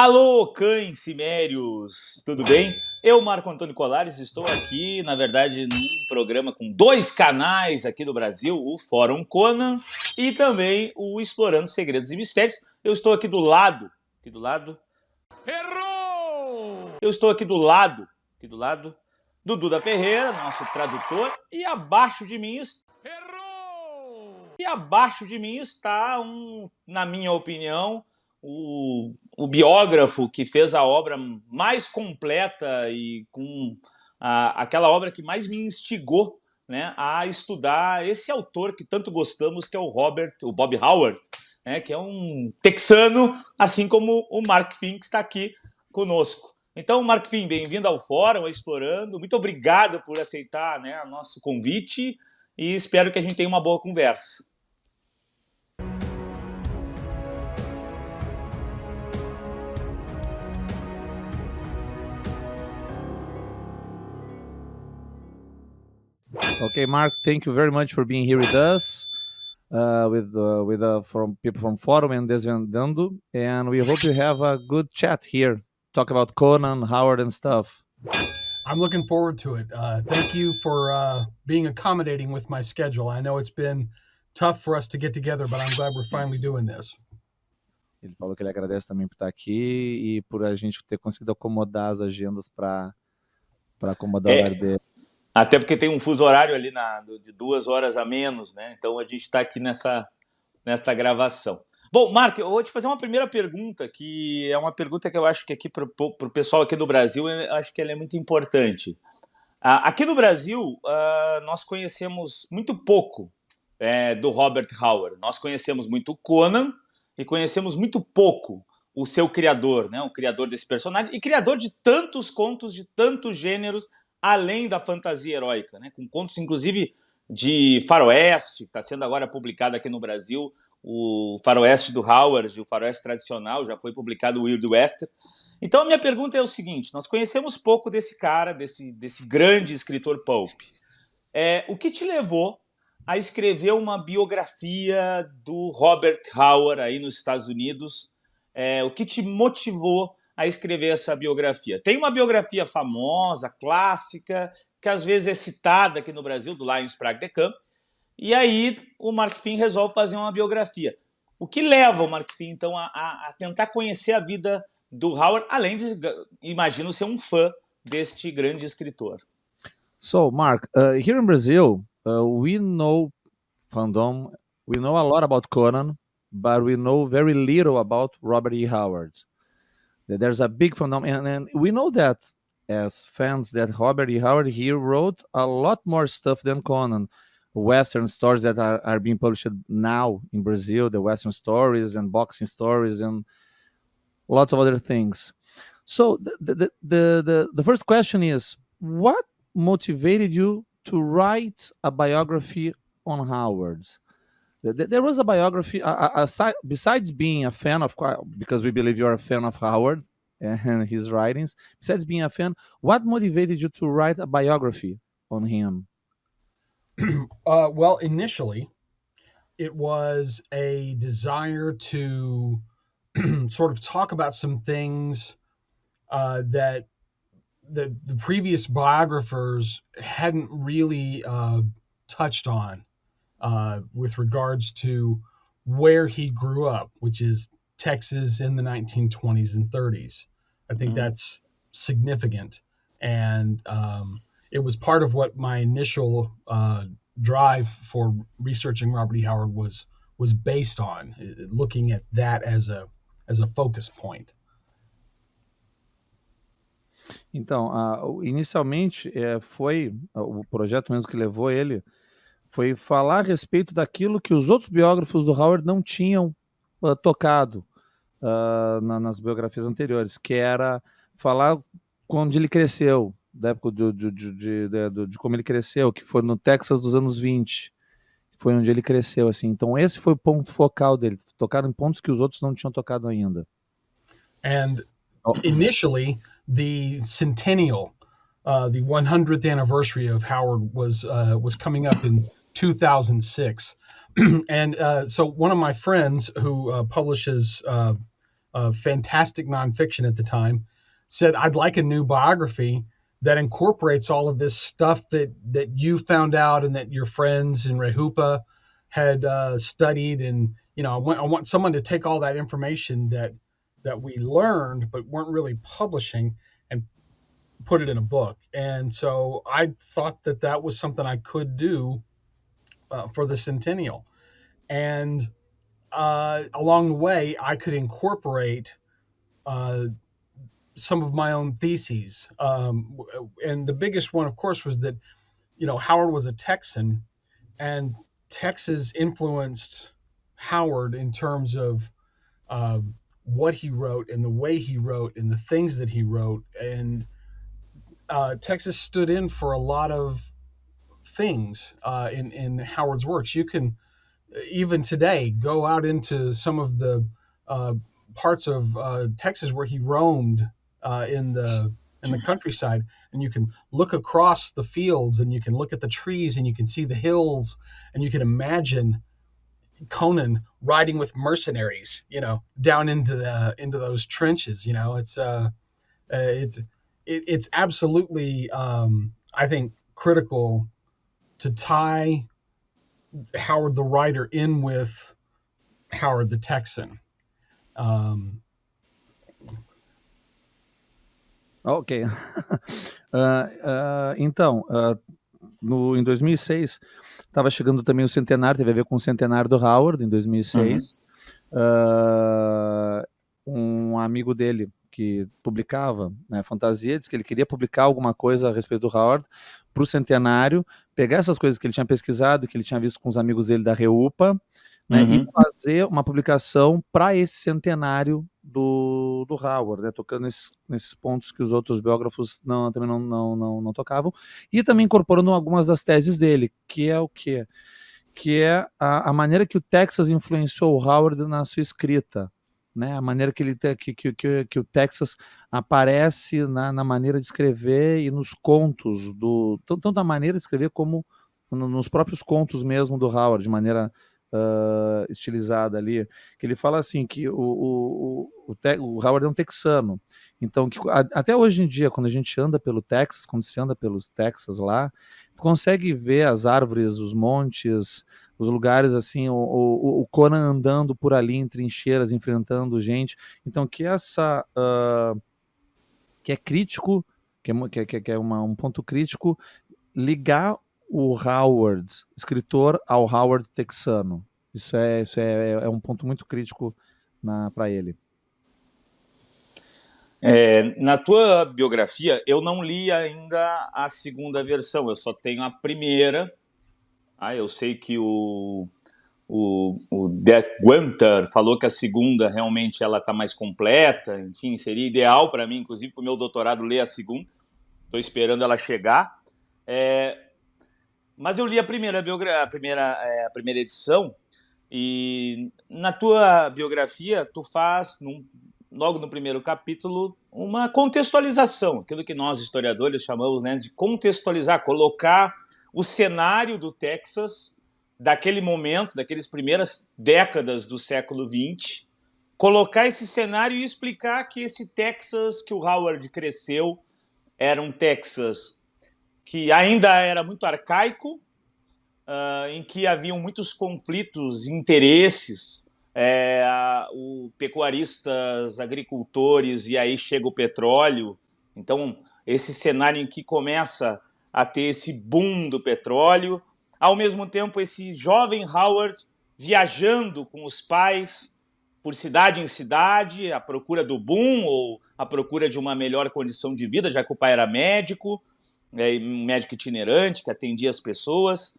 Alô, cães cimérios, tudo bem? Eu, Marco Antônio Colares, estou aqui, na verdade, num programa com 2 canais aqui do Brasil, o Fórum Conan e também o Explorando Segredos e Mistérios. Eu estou aqui do lado, Errou! Eu estou aqui do lado do Duda Ferreira, nosso tradutor, e abaixo de mim está na minha opinião, o biógrafo que fez a obra mais completa e com aquela obra que mais me instigou, né, a estudar esse autor que tanto gostamos, que é o Bob Howard, né, que é um texano, assim como o Mark Finn, que está aqui conosco. Então, Mark Finn, bem-vindo ao Fórum Explorando. Muito obrigado por aceitar, né, o nosso convite e espero que a gente tenha uma boa conversa. Okay, Mark, thank you very much for being here with us, from people from Fórum and Desvendando, and we hope you have a good chat here, talk about Conan, Howard, and stuff. I'm looking forward to it. Thank you for being accommodating with my schedule. I know it's been tough for us to get together, but I'm glad we're finally doing this. Ele falou que ele agradece também por estar aqui e por a gente ter conseguido acomodar as agendas para acomodar o horário dele. Até porque tem um fuso horário ali de 2 horas a menos, né? Então a gente está aqui nesta gravação. Bom, Mark, eu vou te fazer uma primeira pergunta, que é uma pergunta que eu acho que aqui para o pessoal aqui do Brasil, eu acho que ela é muito importante. Aqui no Brasil, nós conhecemos muito pouco do Robert Howard. Nós conhecemos muito o Conan e conhecemos muito pouco o seu criador, né? O criador desse personagem e criador de tantos contos, de tantos gêneros, além da fantasia heróica, né? Com contos, inclusive, de faroeste, que está sendo agora publicado aqui no Brasil, o faroeste do Howard, o faroeste tradicional, já foi publicado o Wild West. Então, a minha pergunta é o seguinte, nós conhecemos pouco desse cara, desse grande escritor pulp. O que te levou a escrever uma biografia do Robert Howard aí nos Estados Unidos? O que te motivou a escrever essa biografia? Tem uma biografia famosa, clássica, que às vezes é citada aqui no Brasil, do Lions Prague de Camp, e aí o Mark Finn resolve fazer uma biografia. O que leva o Mark Finn, então, a tentar conhecer a vida do Howard, além de, imagino, ser um fã deste grande escritor? So, Mark, here in Brazil, we know fandom, we know a lot about Conan, but we know very little about Robert E. Howard. There's a big phenomenon, and we know that as fans that Robert E. Howard, he wrote a lot more stuff than Conan. Western stories that are being published now in Brazil, the Western stories and boxing stories and lots of other things. So the first question is, what motivated you to write a biography on Howard? There was a biography, besides being a fan of, because we believe you're a fan of Howard and his writings, besides being a fan, what motivated you to write a biography on him? Well, initially, it was a desire to sort of talk about some things that the previous biographers hadn't really touched on. With regards to where he grew up, which is Texas in the 1920s and 30s. I think that's significant. And it was part of what my initial drive for researching Robert E. Howard was based on, looking at that as a focus point. Então, inicialmente, foi o projeto mesmo que levou ele, foi falar a respeito daquilo que os outros biógrafos do Howard não tinham tocado nas biografias anteriores, que era falar quando ele cresceu, da época de como ele cresceu, que foi no Texas dos anos 20, foi onde ele cresceu, assim. Então esse foi o ponto focal dele, tocar em pontos que os outros não tinham tocado ainda. And initially, the centennial, the 100th anniversary of Howard was coming up in 2006. And so one of my friends who publishes fantastic nonfiction at the time, said, I'd like a new biography that incorporates all of this stuff that you found out and that your friends in Rehupa had studied. And, I want someone to take all that information that we learned but weren't really publishing and put it in a book. And so I thought that was something I could do for the centennial. And along the way, I could incorporate some of my own theses. And the biggest one, of course, was that, Howard was a Texan, and Texas influenced Howard in terms of what he wrote and the way he wrote and the things that he wrote. And Texas stood in for a lot of things in Howard's works. You can even today go out into some of the parts of Texas where he roamed in the countryside, and you can look across the fields and you can look at the trees and you can see the hills, and you can imagine Conan riding with mercenaries, down into those trenches. It's absolutely I think critical to tie Howard the writer in with Howard the Texan. Ok. Então, em 2006, estava chegando também o centenário, teve a ver com o centenário do Howard, em 2006. Um amigo dele que publicava, né, fantasia, disse que ele queria publicar alguma coisa a respeito do Howard para o centenário, pegar essas coisas que ele tinha pesquisado, que ele tinha visto com os amigos dele da Reúpa, né, e fazer uma publicação para esse centenário do Howard, né, tocando nesses pontos que os outros biógrafos também não tocavam, e também incorporando algumas das teses dele, que é o quê? Que é a maneira que o Texas influenciou o Howard na sua escrita, né? A maneira que o Texas aparece na maneira de escrever e nos contos, tanto na maneira de escrever como nos próprios contos mesmo do Howard, de maneira estilizada ali, que ele fala assim, que o Howard é um texano, então até hoje em dia, quando a gente anda pelo Texas, quando se anda pelos Texas lá, tu consegue ver as árvores, os montes, os lugares assim, o Conan andando por ali em trincheiras, enfrentando gente, então que que é crítico, que é um ponto crítico, ligar o Howard, escritor, ao Howard texano. Isso é um ponto muito crítico para ele. Na tua biografia, eu não li ainda a segunda versão, eu só tenho a primeira. Eu sei que o De Guenter falou que a segunda realmente ela está mais completa, enfim, seria ideal para mim, inclusive para o meu doutorado, ler a segunda. Estou esperando ela chegar. Mas eu li a primeira edição, e na tua biografia tu faz, logo no primeiro capítulo, uma contextualização, aquilo que nós historiadores chamamos, né, de contextualizar, colocar o cenário do Texas daquele momento, daquelas primeiras décadas do século XX, colocar esse cenário e explicar que esse Texas que o Howard cresceu era um Texas que ainda era muito arcaico, em que haviam muitos conflitos, interesses, pecuaristas, agricultores, e aí chega o petróleo. Então, esse cenário em que começa a ter esse boom do petróleo, ao mesmo tempo esse jovem Howard viajando com os pais por cidade em cidade, à procura do boom ou à procura de uma melhor condição de vida, já que o pai era médico, um médico itinerante que atendia as pessoas.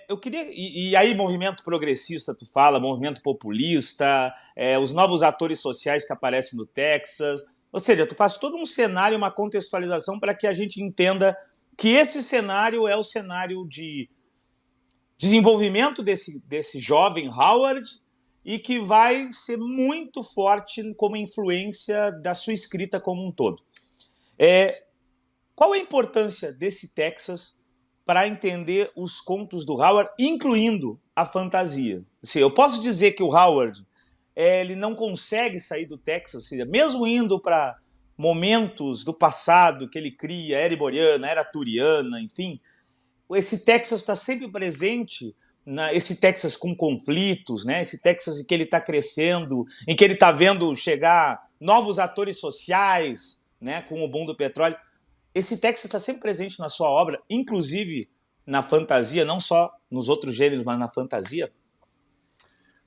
Eu queria, e aí movimento progressista, tu fala, movimento populista, os novos atores sociais que aparecem no Texas, ou seja, tu faz todo um cenário, uma contextualização para que a gente entenda que esse cenário é o cenário de desenvolvimento desse jovem Howard e que vai ser muito forte como influência da sua escrita como um todo. Qual a importância desse Texas para entender os contos do Howard, incluindo a fantasia? Assim, eu posso dizer que o Howard ele não consegue sair do Texas, ou seja, mesmo indo para momentos do passado que ele cria, era iboriana, era turiana, enfim, esse Texas está sempre presente, esse Texas com conflitos, né? Esse Texas em que ele está crescendo, em que ele está vendo chegar novos atores sociais, né? Com o boom do petróleo. Esse Texas está sempre presente na sua obra, inclusive na fantasia, não só nos outros gêneros, mas na fantasia.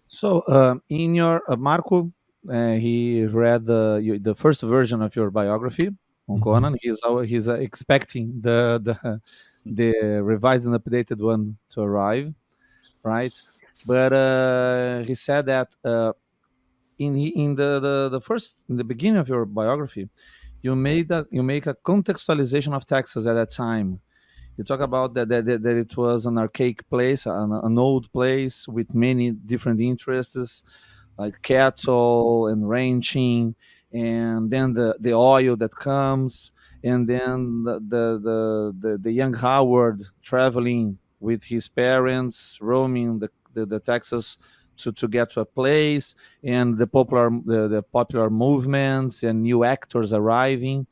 So, in your Marco, he read the first version of your biography on Conan. He's expecting the revised and updated one to arrive, right? But he said that in the beginning of your biography, you make a contextualization of Texas at that time. You talk about that it was an archaic place, an old place with many different interests, like cattle and ranching, and then the oil that comes, and then the young Howard traveling with his parents, roaming the Texas to get to a place, and the popular movements and new actors arriving.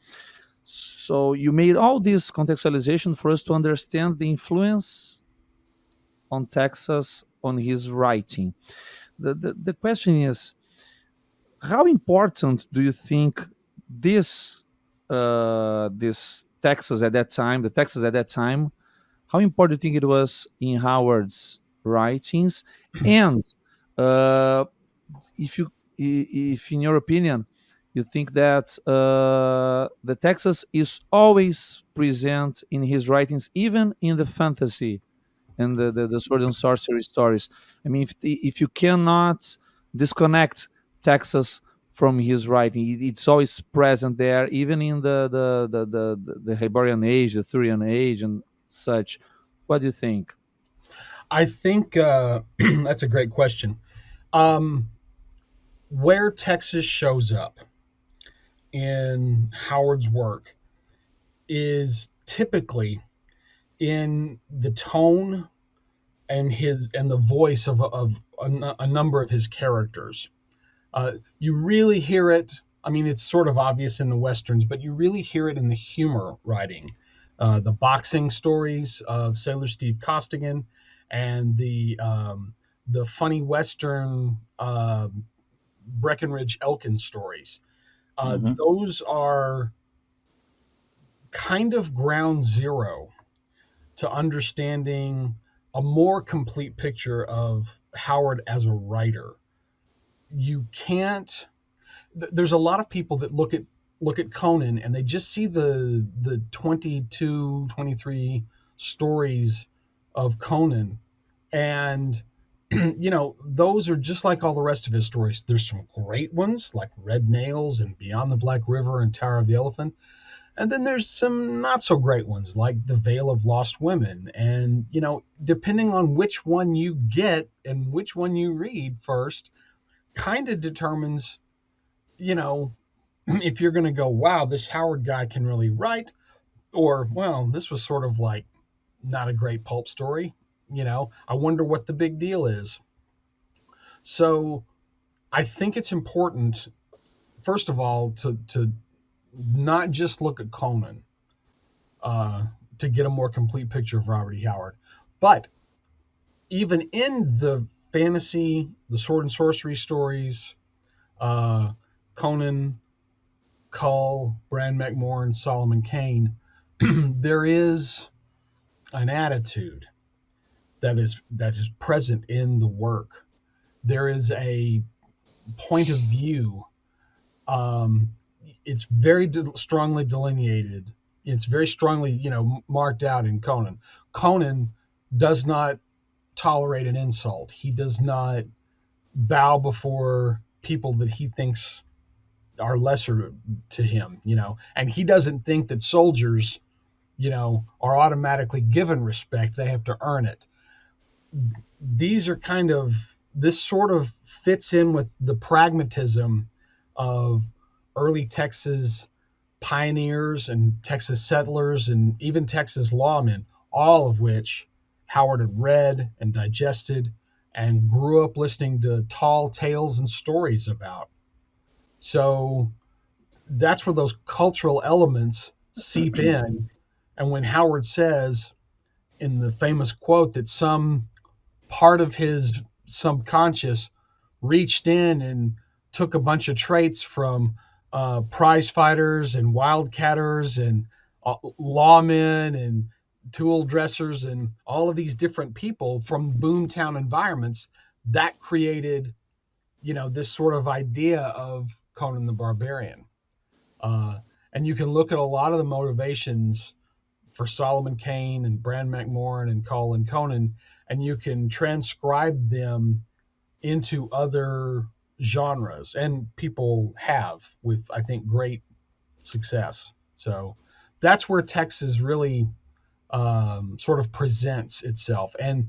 So you made all this contextualization for us to understand the influence on Texas on his writing. The question is, how important do you think this Texas at that time, how important do you think it was in Howard's writings? And if in your opinion, you think that the Texas is always present in his writings, even in the fantasy and the sword and sorcery stories. I mean, if you cannot disconnect Texas from his writing, it's always present there, even in the Hyborian Age, the Thurian Age, and such. What do you think? I think that's a great question. Where Texas shows up in Howard's work is typically in the tone and the voice of a number of his characters. You really hear it. I mean, it's sort of obvious in the westerns, but you really hear it in the humor writing. The boxing stories of Sailor Steve Costigan and the funny western Breckenridge Elkin stories. Those are kind of ground zero to understanding a more complete picture of Howard as a writer. You can't. There's a lot of people that look at Conan and they just see the 22, 23 stories of Conan, and those are just like all the rest of his stories. There's some great ones like Red Nails and Beyond the Black River and Tower of the Elephant. And then there's some not so great ones like The Veil of Lost Women. And, depending on which one you get and which one you read first, kind of determines, if you're going to go, wow, this Howard guy can really write, or, well, this was sort of like not a great pulp story. I wonder what the big deal is. So I think it's important, first of all, to not just look at Conan to get a more complete picture of Robert E. Howard, but even in the fantasy, the sword and sorcery stories, Conan, Cull, Bran McMorn, Solomon Kane, there is an attitude that is present in the work. There is a point of view. It's very strongly delineated. It's very strongly, marked out in Conan. Conan does not tolerate an insult. He does not bow before people that he thinks are lesser to him, and he doesn't think that soldiers, are automatically given respect. They have to earn it. This sort of fits in with the pragmatism of early Texas pioneers and Texas settlers and even Texas lawmen, all of which Howard had read and digested and grew up listening to tall tales and stories about. So that's where those cultural elements seep in. And when Howard says in the famous quote that some part of his subconscious reached in and took a bunch of traits from prize fighters and wildcatters and lawmen and tool dressers and all of these different people from boomtown environments, that created, this sort of idea of Conan the Barbarian. And you can look at a lot of the motivations for Solomon Kane and Bran McMorran and Colin Conan, and you can transcribe them into other genres, and people have, with, I think, great success. So that's where Texas really sort of presents itself. And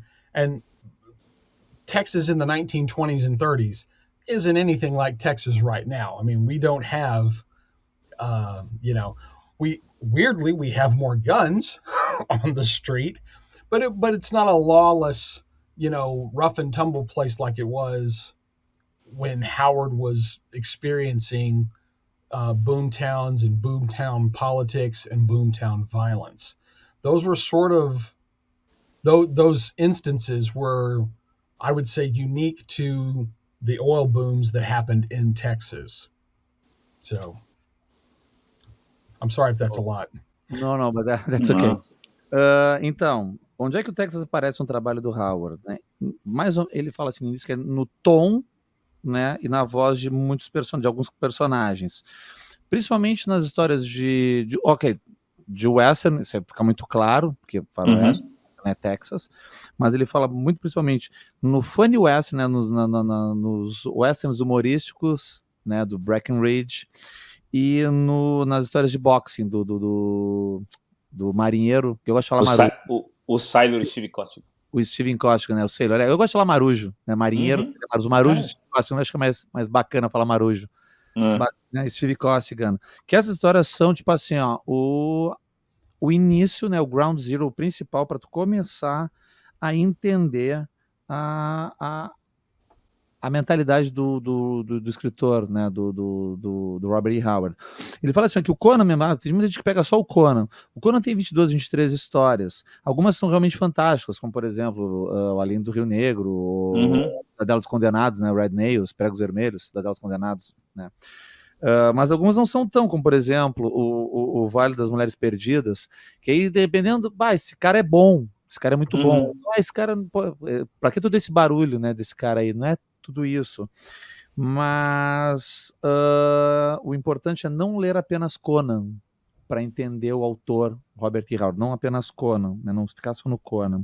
Texas in the 1920s and 30s isn't anything like Texas right now. I mean, we don't have, we have more guns on the street, but it's not a lawless, rough and tumble place like it was when Howard was experiencing boomtowns and boomtown politics and boomtown violence. Those were sort of those instances were, I would say, unique to the oil booms that happened in Texas. So I'm sorry if that's a lot. No, but that's okay. Então, onde é que o Texas aparece um trabalho do Howard? Né? Ele fala assim, que é no tom, né, e na voz de de alguns personagens. Principalmente nas histórias de western, isso fica muito claro, porque faroeste, né, Texas, mas ele fala muito principalmente no funny western, né, nos westerns humorísticos, né, do Breckenridge, e nas histórias de boxing do marinheiro, que eu gosto de falar marujo. O Sailor Steve Costigan. O Steven Costigan, né, o Sailor. Eu gosto de falar marujo, né, marinheiro, mas o marujo Steve Costigan, eu acho que é mais bacana falar marujo. Né, Steve Costigan. Que essas histórias são, tipo assim, ó, o início, né, o ground zero, o principal para tu começar a entender a mentalidade do escritor, né, do Robert E. Howard. Ele fala assim, que o Conan mesmo, tem muita gente que pega só o Conan. O Conan tem 22, 23 histórias. Algumas são realmente fantásticas, como, por exemplo, o Além do Rio Negro, ou Cidadela dos Condenados, né, Red Nails, Pregos Vermelhos, Cidadela dos Condenados, né. Mas algumas não são tão, como, por exemplo, o Vale das Mulheres Perdidas, que aí, dependendo, esse cara é bom, esse cara é muito bom. Esse cara, pra que todo esse barulho, né, desse cara aí? Não é tudo isso. Mas o importante é não ler apenas Conan para entender o autor Robert E. Howard, não apenas Conan, né, não ficar só no Conan.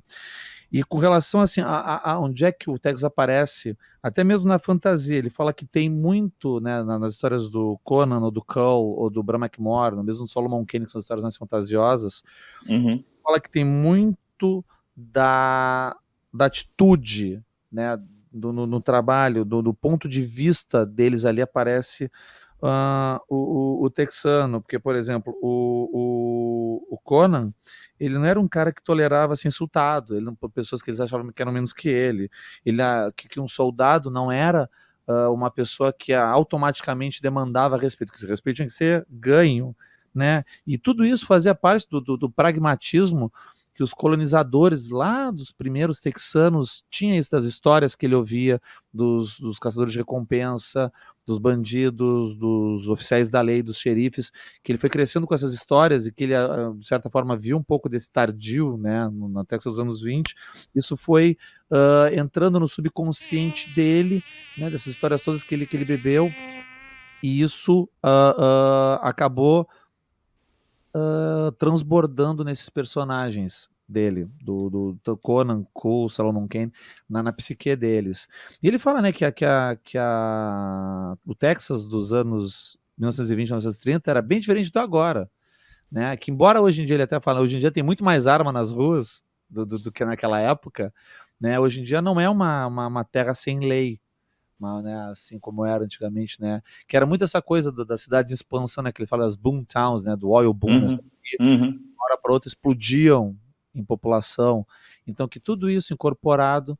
E com relação assim, a onde é que o Texas aparece, até mesmo na fantasia, ele fala que tem muito, né, nas histórias do Conan, ou do Cull, ou do Bram McMorran, mesmo do Solomon Kane, que são histórias mais fantasiosas, fala que tem muito da atitude, né, no trabalho, do ponto de vista deles ali aparece o texano, porque, por exemplo, o Conan, ele não era um cara que tolerava ser insultado, ele não, por pessoas que eles achavam que eram menos que ele, que um soldado não era uma pessoa que automaticamente demandava respeito, que esse respeito tinha que ser ganho, né? E tudo isso fazia parte do pragmatismo que os colonizadores lá dos primeiros texanos tinham, isso das histórias que ele ouvia dos caçadores de recompensa, dos bandidos, dos oficiais da lei, dos xerifes, que ele foi crescendo com essas histórias e que ele, de certa forma, viu um pouco desse tardio, né, na Texas dos anos 20. Isso foi entrando no subconsciente dele, né, dessas histórias todas que ele bebeu, e isso acabou transbordando nesses personagens dele, do Conan, Cole, Solomon Kane, na psique deles. E ele fala, né, que o Texas dos anos 1920, 1930 era bem diferente do agora, né, que embora hoje em dia, ele até fala, hoje em dia tem muito mais arma nas ruas do que naquela época, né, hoje em dia não é uma terra sem lei, né, assim como era antigamente, né, que era muito essa coisa das cidades em expansão, né, que ele fala das boom towns, né, do oil boom, né, que de uma hora para outra explodiam em população, então que tudo isso incorporado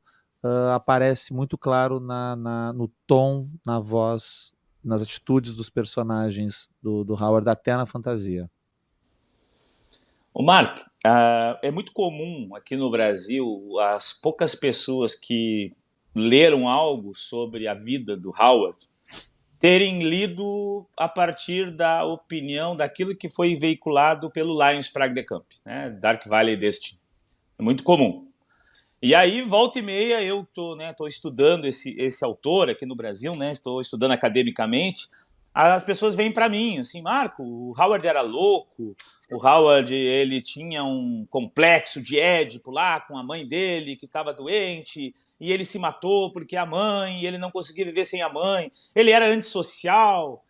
aparece muito claro no tom, na voz, nas atitudes dos personagens do Howard, até na fantasia. O Mark, é muito comum aqui no Brasil as poucas pessoas que leram algo sobre a vida do Howard terem lido a partir da opinião daquilo que foi veiculado pelo Lions Prague de Camp, né? Dark Valley, deste. É muito comum. E aí, volta e meia, eu tô estudando esse autor aqui no Brasil, né? Estou estudando academicamente. As pessoas vêm para mim, assim, Marco, o Howard era louco, o Howard, ele tinha um complexo de Édipo lá com a mãe dele, que estava doente, e ele se matou porque a mãe, ele não conseguia viver sem a mãe, ele era antissocial.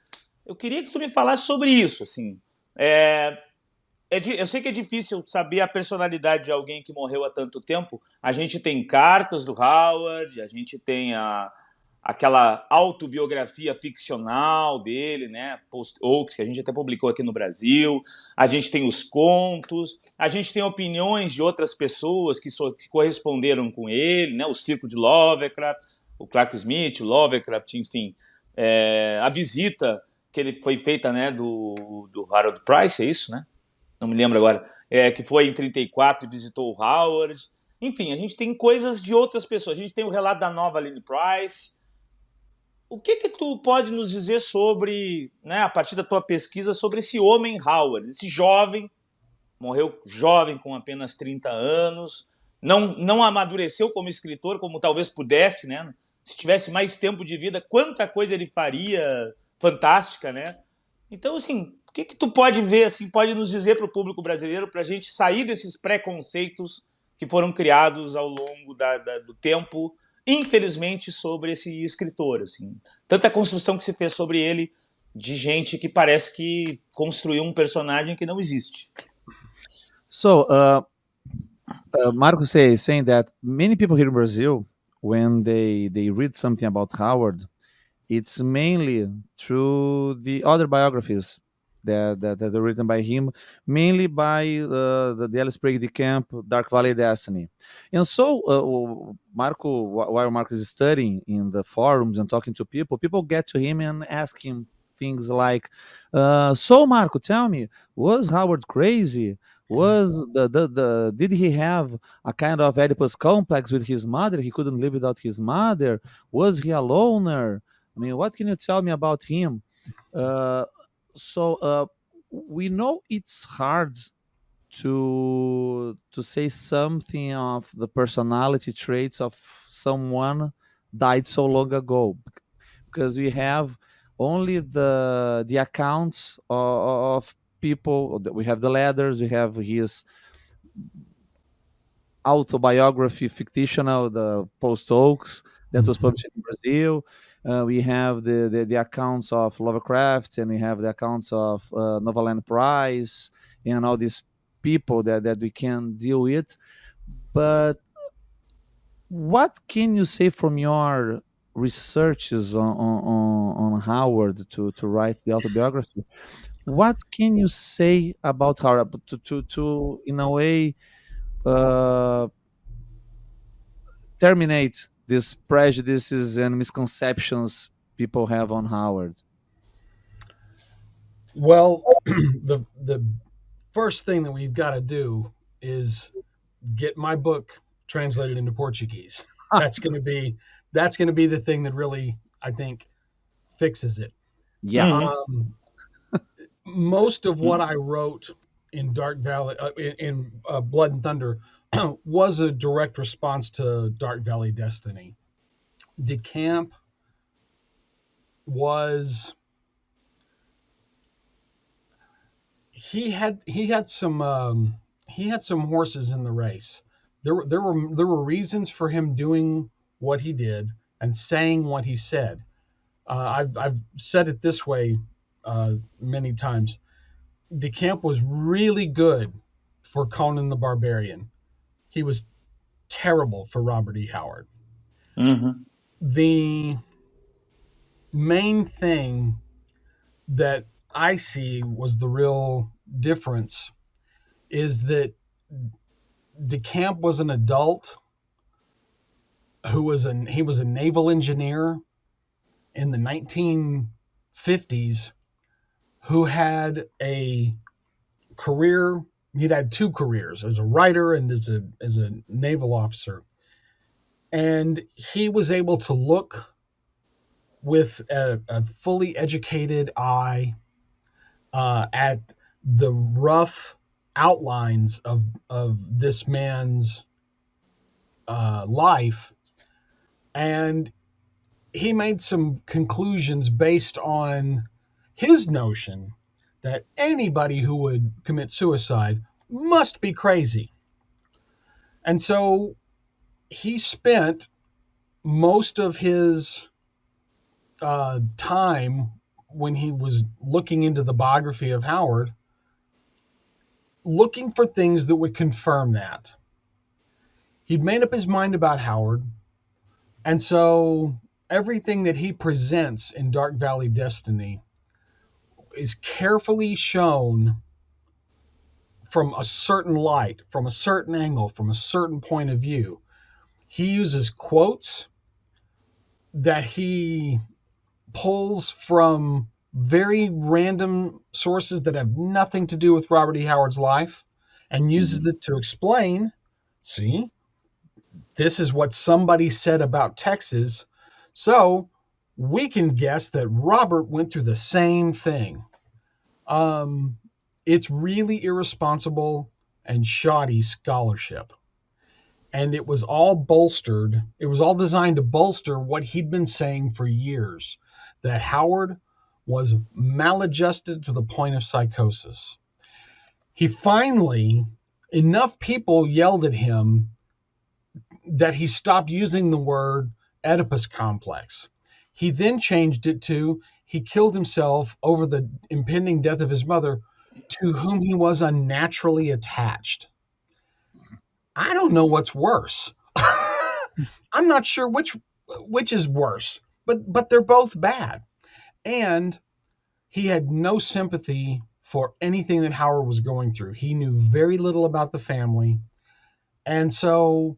Eu queria que tu me falasse sobre isso, assim. Eu sei que é difícil saber a personalidade de alguém que morreu há tanto tempo. A gente tem cartas do Howard, a gente tem aquela autobiografia ficcional dele, né? Post-Oaks, que a gente até publicou aqui no Brasil. A gente tem os contos, a gente tem opiniões de outras pessoas que corresponderam com ele, né? O Círculo de Lovecraft, o Clark Smith, o Lovecraft, enfim. A visita que ele foi feita, né, do Harold Price, é isso, né? Não me lembro agora, que foi em 34 e visitou o Howard. Enfim, a gente tem coisas de outras pessoas. A gente tem o relato da nova Lynn Price. O que tu pode nos dizer sobre, né, a partir da tua pesquisa, sobre esse homem Howard, esse jovem, morreu jovem com apenas 30 anos, não amadureceu como escritor, como talvez pudesse, né? Se tivesse mais tempo de vida, quanta coisa ele faria fantástica, né? Então, assim, o que tu pode ver, assim, pode nos dizer para o público brasileiro, para a gente sair desses preconceitos que foram criados ao longo do tempo, infelizmente, sobre esse escritor, assim. Tanta construção que se fez sobre ele, de gente que parece que construiu um personagem que não existe. So, Marco saying that many people here in Brazil, when they read something about Howard, it's mainly through the other biographies that are written by him, mainly by the Alice Sprague de Camp, Dark Valley Destiny. And so, Marco, while Marco is studying in the forums and talking to people get to him and ask him things like, so Marco, tell me, was Howard crazy? Was did he have a kind of Oedipus complex with his mother? He couldn't live without his mother. Was he a loner? I mean, what can you tell me about him? So we know it's hard to say something of the personality traits of someone died so long ago, because we have only the accounts of people. We have the letters, we have his autobiography, fictional, the Post Oaks, that was published in Brazil. We have the accounts of Lovecraft, and we have the accounts of Novaland Price, and all these people that we can deal with. But what can you say from your researches on Howard to write the autobiography? What can you say about Howard to in a way terminate these prejudices and misconceptions people have on Howard? Well, the first thing that we've got to do is get my book translated into Portuguese. That's going to be the thing that really, I think, fixes it. Yeah. Most of what I wrote in Dark Valley, in Blood and Thunder, was a direct response to Dark Valley Destiny. De Camp was he had some horses in the race. There were reasons for him doing what he did and saying what he said. I've said it this way many times. De Camp was really good for Conan the Barbarian. He was terrible for Robert E. Howard. Mm-hmm. The main thing that I see was the real difference is that De Camp was an adult he was a naval engineer in the 1950s who had a career. He'd had two careers, as a writer and as a naval officer. And he was able to look with a fully educated eye at the rough outlines of this man's life, and he made some conclusions based on his notion that anybody who would commit suicide must be crazy. And so he spent most of his time, when he was looking into the biography of Howard, looking for things that would confirm that. He'd made up his mind about Howard, and so everything that he presents in Dark Valley Destiny is carefully shown from a certain light, from a certain angle, from a certain point of view. He uses quotes that he pulls from very random sources that have nothing to do with Robert E. Howard's life, and uses it to explain, see, this is what somebody said about Texas, so we can guess that Robert went through the same thing. It's really irresponsible and shoddy scholarship. And it was all bolstered. It was all designed to bolster what he'd been saying for years, that Howard was maladjusted to the point of psychosis. He finally, enough people yelled at him that he stopped using the word Oedipus complex. He then changed it to he killed himself over the impending death of his mother, to whom he was unnaturally attached. I don't know what's worse. I'm not sure which is worse, but they're both bad. And he had no sympathy for anything that Howard was going through. He knew very little about the family. And so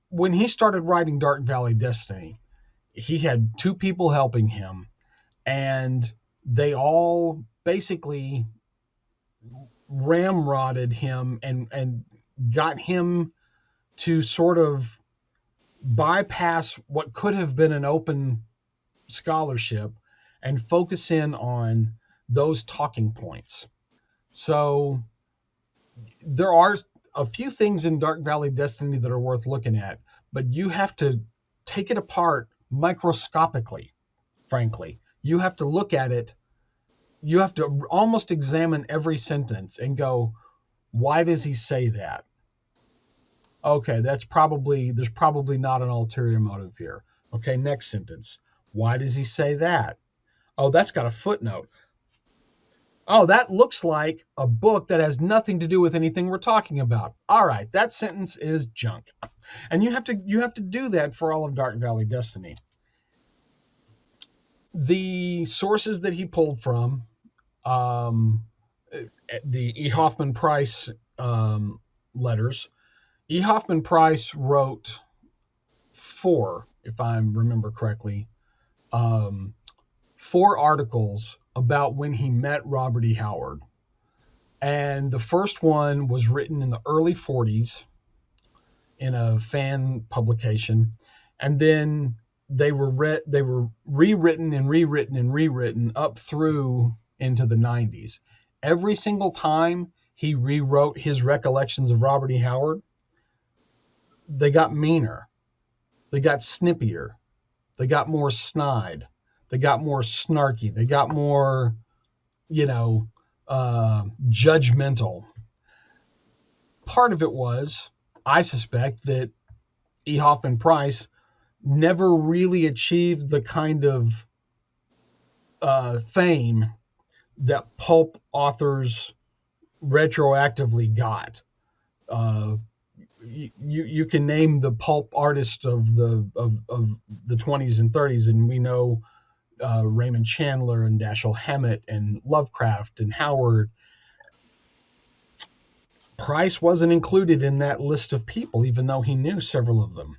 when he started writing Dark Valley Destiny, he had two people helping him, and they all basically ramrodded him and got him to sort of bypass what could have been an open scholarship and focus in on those talking points. So there are a few things in Dark Valley Destiny that are worth looking at, but you have to take it apart microscopically, frankly. You have to look at it. You have to almost examine every sentence and go, why does he say that? Okay, there's probably not an ulterior motive here. Okay, next sentence. Why does he say that? Oh, that's got a footnote. Oh, that looks like a book that has nothing to do with anything we're talking about. All right, that sentence is junk. And you have to do that for all of Dark Valley Destiny. The sources that he pulled from, the E. Hoffman Price letters. E. Hoffman Price wrote 4, if I remember correctly, 4 articles about when he met Robert E. Howard. And the first one was written in the early 40s in a fan publication. And then they were rewritten and rewritten and rewritten up through into the 90s. Every single time he rewrote his recollections of Robert E. Howard, they got meaner. They got snippier. They got more snide. They got more snarky. They got more, judgmental. Part of it was, I suspect, that E. Hoffman Price never really achieved the kind of fame that pulp authors retroactively got. You can name the pulp artists of the 20s and 30s, and we know Raymond Chandler and Dashiell Hammett and Lovecraft and Howard. Price wasn't included in that list of people, even though he knew several of them.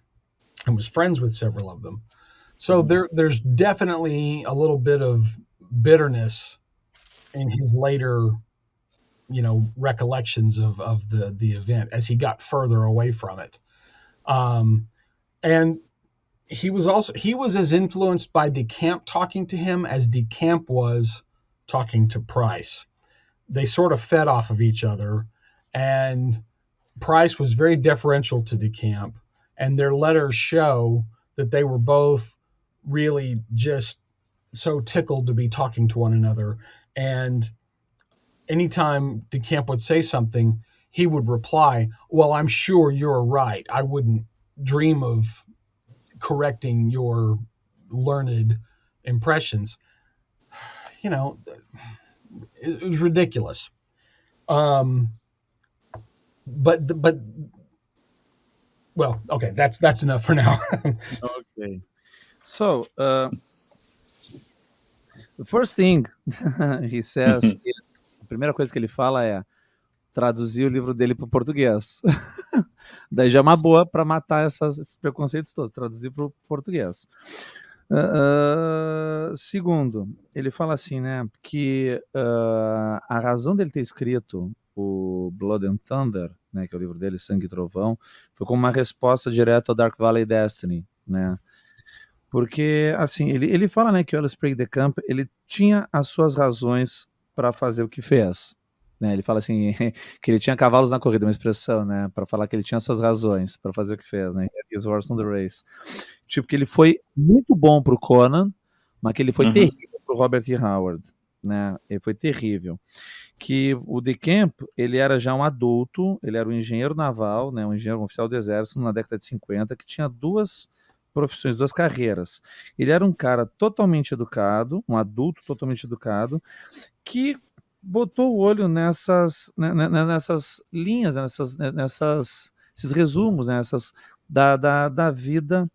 and was friends with several of them. So there's definitely a little bit of bitterness in his later, recollections of the event as he got further away from it. And he was as influenced by DeCamp talking to him as DeCamp was talking to Price. They sort of fed off of each other, and Price was very deferential to DeCamp, and their letters show that they were both really just so tickled to be talking to one another. And anytime DeCamp would say something, he would reply, "Well, I'm sure you're right. I wouldn't dream of correcting your learned impressions." It was ridiculous. But well, okay, that's enough for now. Okay. So, the first thing he says is, a primeira coisa que ele fala é traduzir o livro dele para o português. Daí já é uma boa para matar esses preconceitos todos, traduzir para o português. Segundo, ele fala assim, né, que a razão dele ter escrito o Blood and Thunder, né, que é o livro dele, Sangue e Trovão, foi como uma resposta direta ao Dark Valley Destiny, né? Porque, assim, ele fala, né, que o Sprague de Camp, ele tinha as suas razões para fazer o que fez, né? Ele fala assim, que ele tinha cavalos na corrida, uma expressão, né, para falar que ele tinha suas razões para fazer o que fez, né? His horse on the race. Tipo, que ele foi muito bom pro Conan, mas que ele foi terrível pro Robert E. Howard, né? Ele foi terrível. Que o DeCamp, ele era já um adulto, ele era um engenheiro naval, né, um engenheiro oficial do exército na década de 50, que tinha duas profissões, duas carreiras. Ele era um cara totalmente educado, um adulto totalmente educado, que botou o olho nessas linhas, esses resumos, né, da vida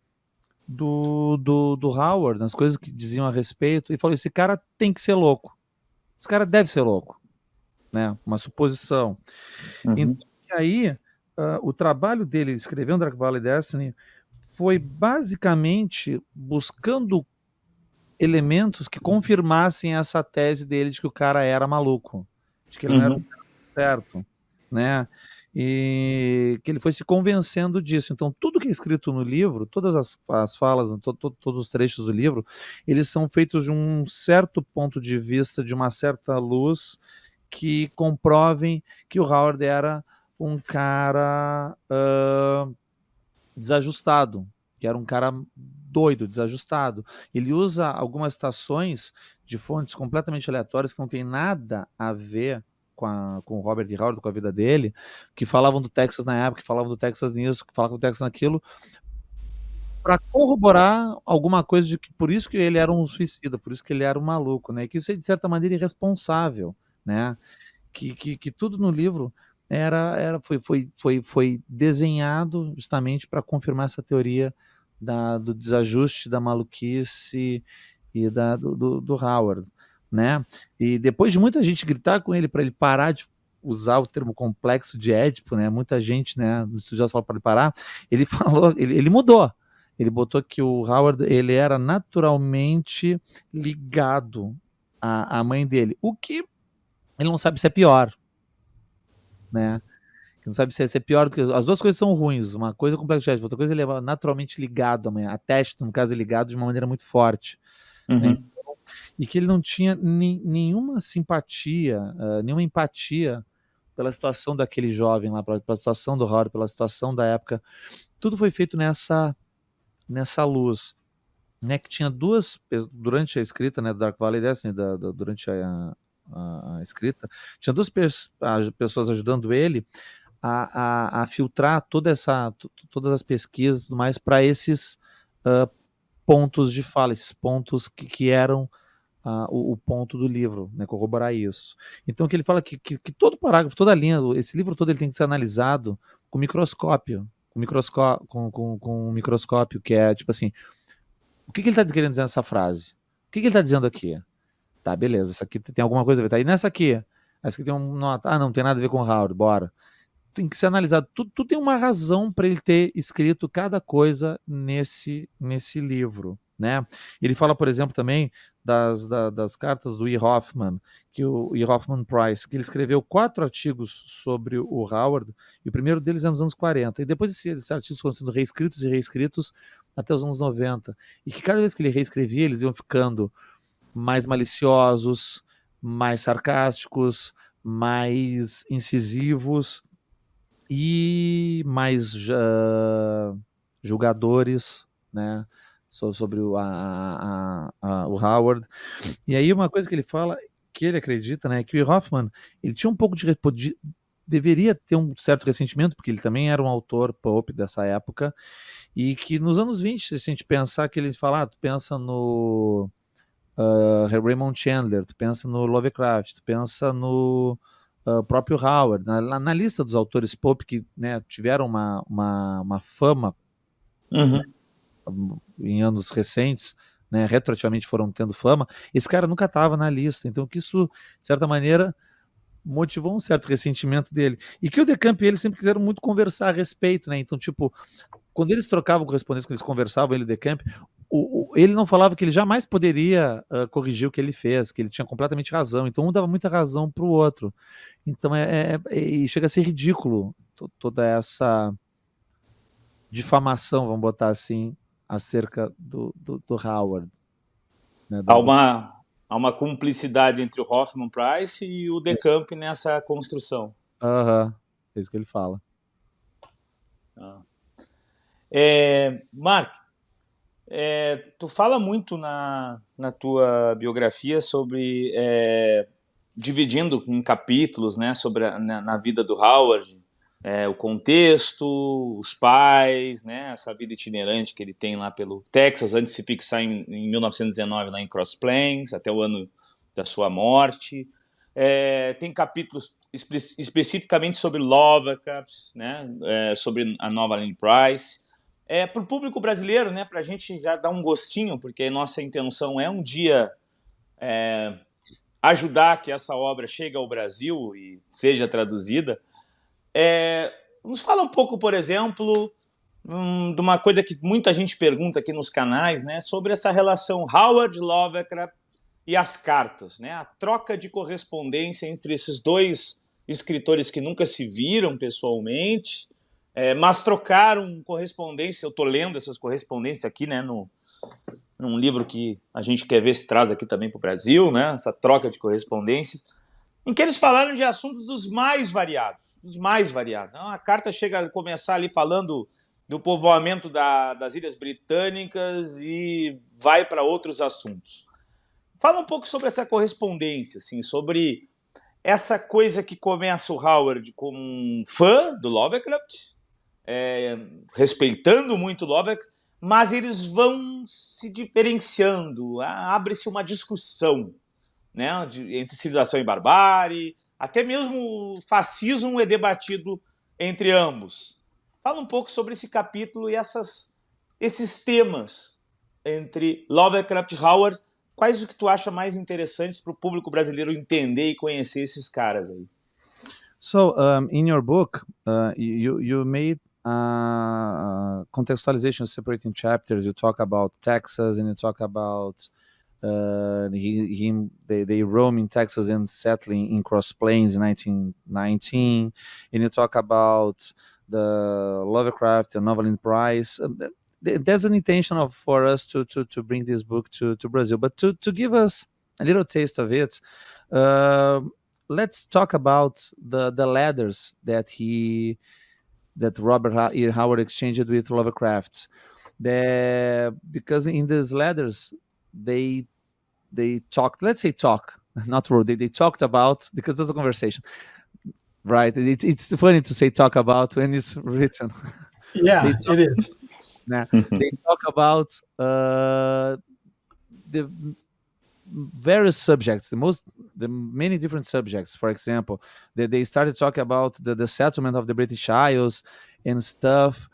do Howard, nas coisas que diziam a respeito, e falou, esse cara tem que ser louco. Esse cara deve ser louco. Né? Uma suposição. Então, e aí, o trabalho dele escrevendo Dark Valley Destiny foi basicamente buscando elementos que confirmassem essa tese dele de que o cara era maluco, de que ele não era o cara certo, né? E que ele foi se convencendo disso. Então, tudo que é escrito no livro, todas as falas, todos os trechos do livro, eles são feitos de um certo ponto de vista, de uma certa luz, que comprovem que o Howard era um cara desajustado, que era um cara doido, desajustado. Ele usa algumas citações de fontes completamente aleatórias que não tem nada a ver com o Robert E. Howard, com a vida dele, que falavam do Texas na época, que falavam do Texas nisso, que falavam do Texas naquilo, para corroborar alguma coisa de que por isso que ele era um suicida, por isso que ele era um maluco, né? E que isso é de certa maneira irresponsável, né? Que tudo no livro foi desenhado justamente para confirmar essa teoria do desajuste, da maluquice e do Howard, né? E depois de muita gente gritar com ele para ele parar de usar o termo complexo de Édipo, né? Muita gente, né, nos estudiosos falaram para ele parar. Ele falou, ele mudou. Ele botou que o Howard, ele era naturalmente ligado à mãe dele, o que ele não sabe se é pior, né? Ele não sabe se é pior do que... As duas coisas são ruins. Uma coisa é complexo de Édipo, outra coisa é ele é naturalmente ligado à mãe. A teste, no caso, é ligado de uma maneira muito forte. Né? E que ele não tinha nenhuma simpatia, nenhuma empatia pela situação daquele jovem lá, pela situação do Howard, pela situação da época. Tudo foi feito nessa luz, né? Que tinha duas, durante a escrita, né, do Dark Valley Destiny, durante a escrita, tinha duas pessoas ajudando ele a filtrar todas as pesquisas e tudo mais para esses pontos de fala, esses pontos que eram o ponto do livro, né, corroborar isso. Então, que ele fala que todo parágrafo, toda linha, esse livro todo ele tem que ser analisado com microscópio, com um microscópio, que é tipo assim, o que ele está querendo dizer nessa frase? O que ele está dizendo aqui? Tá, beleza, isso aqui tem alguma coisa a ver. Tá, e nessa aqui? Essa aqui tem um nota. Ah, não tem nada a ver com o Howard, bora. tem que ser analisado. Tu tem uma razão para ele ter escrito cada coisa nesse livro, né? Ele fala, por exemplo, também das cartas do E. Hoffman, que o E. Hoffman Price, que ele escreveu 4 artigos sobre o Howard, e o primeiro deles é nos anos 40, e depois esses artigos foram sendo reescritos e reescritos até os anos 90, e que cada vez que ele reescrevia, eles iam ficando mais maliciosos, mais sarcásticos, mais incisivos e mais julgadores, né, sobre o Howard. E aí uma coisa que ele fala, que ele acredita, né, que o Hoffman, ele tinha um pouco deveria ter um certo ressentimento, porque ele também era um autor pulp dessa época, e que nos anos 20, se a gente pensar que ele fala, tu pensa no Raymond Chandler, tu pensa no Lovecraft, tu pensa no próprio Howard, na lista dos autores pulp que, né, tiveram uma fama em anos recentes, né, retroativamente foram tendo fama, esse cara nunca estava na lista, então que isso, de certa maneira, motivou um certo ressentimento dele. E que o Decamp e ele sempre quiseram muito conversar a respeito, né, então, tipo, quando eles trocavam correspondência, quando eles conversavam, ele e o Decamp, ele não falava que ele jamais poderia corrigir o que ele fez, que ele tinha completamente razão, então um dava muita razão para o outro. Então e chega a ser ridículo toda essa difamação, vamos botar assim, acerca do Howard. Né, Há uma cumplicidade entre o Hoffman Price e o Decamp nessa construção. É isso que ele fala. Mark, tu fala muito na tua biografia sobre dividindo em capítulos, né, sobre na vida do Howard, o contexto, os pais, né, essa vida itinerante que ele tem lá pelo Texas, antes de se fixar em 1919 lá em Cross Plains, até o ano da sua morte. Tem capítulos especificamente sobre Lovecraft, né, sobre a nova Lynn Price. Para o público brasileiro, né, para a gente já dar um gostinho, porque a nossa intenção é um dia ajudar que essa obra chegue ao Brasil e seja traduzida. Nos fala um pouco, por exemplo, de uma coisa que muita gente pergunta aqui nos canais, né, sobre essa relação Howard Lovecraft e as cartas, né, a troca de correspondência entre esses dois escritores que nunca se viram pessoalmente, mas trocaram correspondência. Eu estou lendo essas correspondências aqui, né, num livro que a gente quer ver se traz aqui também para o Brasil, né, essa troca de correspondência, em que eles falaram de assuntos dos mais variados. A carta chega a começar ali falando do povoamento das Ilhas Britânicas e vai para outros assuntos. Fala um pouco sobre essa correspondência, assim, sobre essa coisa que começa o Howard como um fã do Lovecraft, respeitando muito Lovecraft, mas eles vão se diferenciando, abre-se uma discussão, né, entre civilização e barbárie, até mesmo o fascismo é debatido entre ambos. Fala um pouco sobre esse capítulo e esses temas entre Lovecraft e Howard. Quais o que tu acha mais interessantes para o público brasileiro entender e conhecer esses caras aí? So, in your book, you made contextualization separating chapters. You talk about Texas and you talk about they roam in Texas and settling in Cross Plains in 1919, and you talk about the Lovecraft and Novel Price. There's an intention for us to bring this book to Brazil, but to give us a little taste of it, let's talk about the letters that Robert E. Howard exchanged with Lovecraft. Because in these letters they talked, let's say not wrote, they talked about, because there's a conversation, right? It's funny to say talk about when it's written. Yeah, it is. They talk about the various subjects, the many different subjects. For example, they started talking about the settlement of the British Isles and stuff.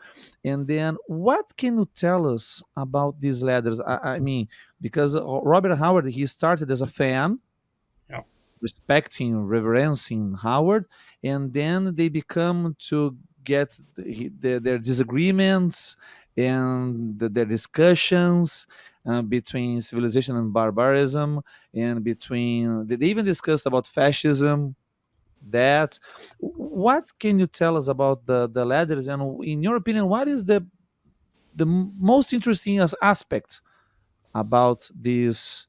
And then what can you tell us about these letters? I mean, because Robert Howard, he started as a fan. Yeah. respecting, reverencing Howard, and then they become to get their disagreements and their discussions between civilization and barbarism, and between they even discussed about fascism. That what can you tell us about the letters, and in your opinion, what is the most interesting aspect about these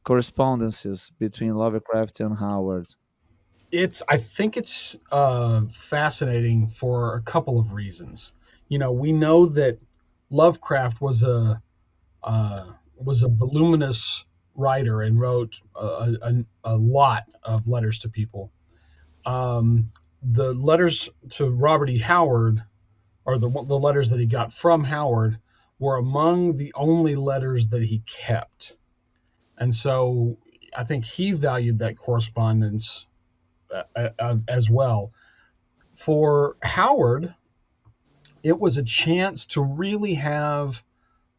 correspondences between Lovecraft and Howard? I think it's fascinating for a couple of reasons. We know that Lovecraft was a voluminous writer and wrote a lot of letters to people. The letters to Robert E. Howard, or the letters that he got from Howard, were among the only letters that he kept. And so I think he valued that correspondence as well. For Howard, it was a chance to really have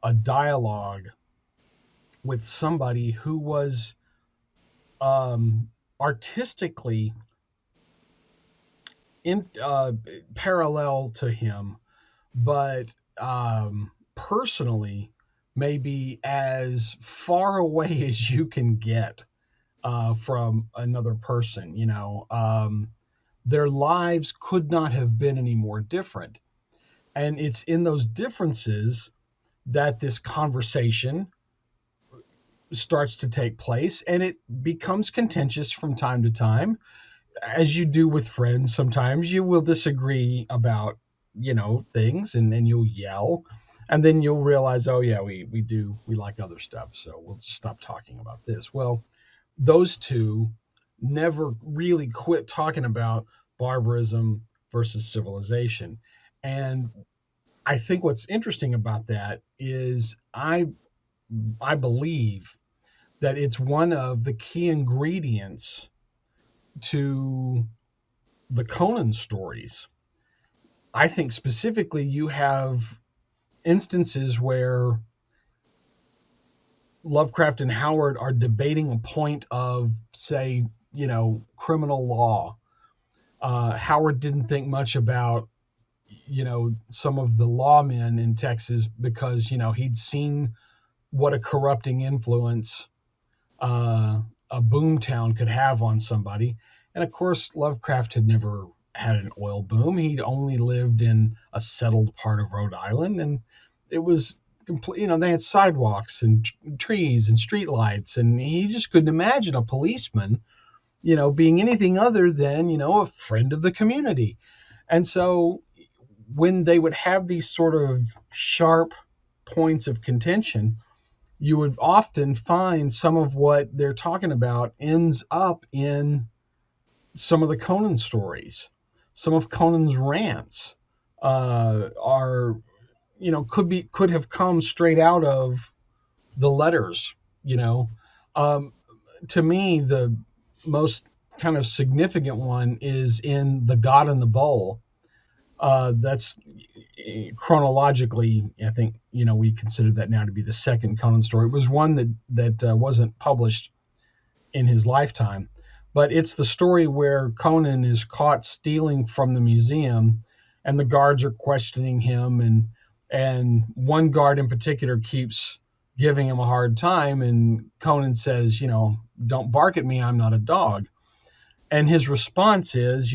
a dialogue with somebody who was artistically parallel to him, but personally maybe as far away as you can get from another person. Their lives could not have been any more different. And it's in those differences that this conversation starts to take place, and it becomes contentious from time to time. As you do with friends, sometimes you will disagree about, things, and then you'll yell, and then you'll realize, oh yeah, we like other stuff, so we'll just stop talking about this. Well, those two never really quit talking about barbarism versus civilization. And I think what's interesting about that is I believe that it's one of the key ingredients to the Conan stories. I think specifically you have instances where Lovecraft and Howard are debating a point of, say, criminal law. Howard didn't think much about, some of the lawmen in Texas because, he'd seen what a corrupting influence a boomtown could have on somebody. And of course, Lovecraft had never had an oil boom. He'd only lived in a settled part of Rhode Island, and it was complete. They had sidewalks and trees and street lights, and he just couldn't imagine a policeman, being anything other than, a friend of the community. And so when they would have these sort of sharp points of contention, you would often find some of what they're talking about ends up in some of the Conan stories. Some of Conan's rants are, could have come straight out of the letters. To me, the most kind of significant one is in The God in the Bowl. That's chronologically, I think, we consider that now to be the second Conan story. It was one that wasn't published in his lifetime, but it's the story where Conan is caught stealing from the museum, and the guards are questioning him, and one guard in particular keeps giving him a hard time, and Conan says, don't bark at me, I'm not a dog. And his response is,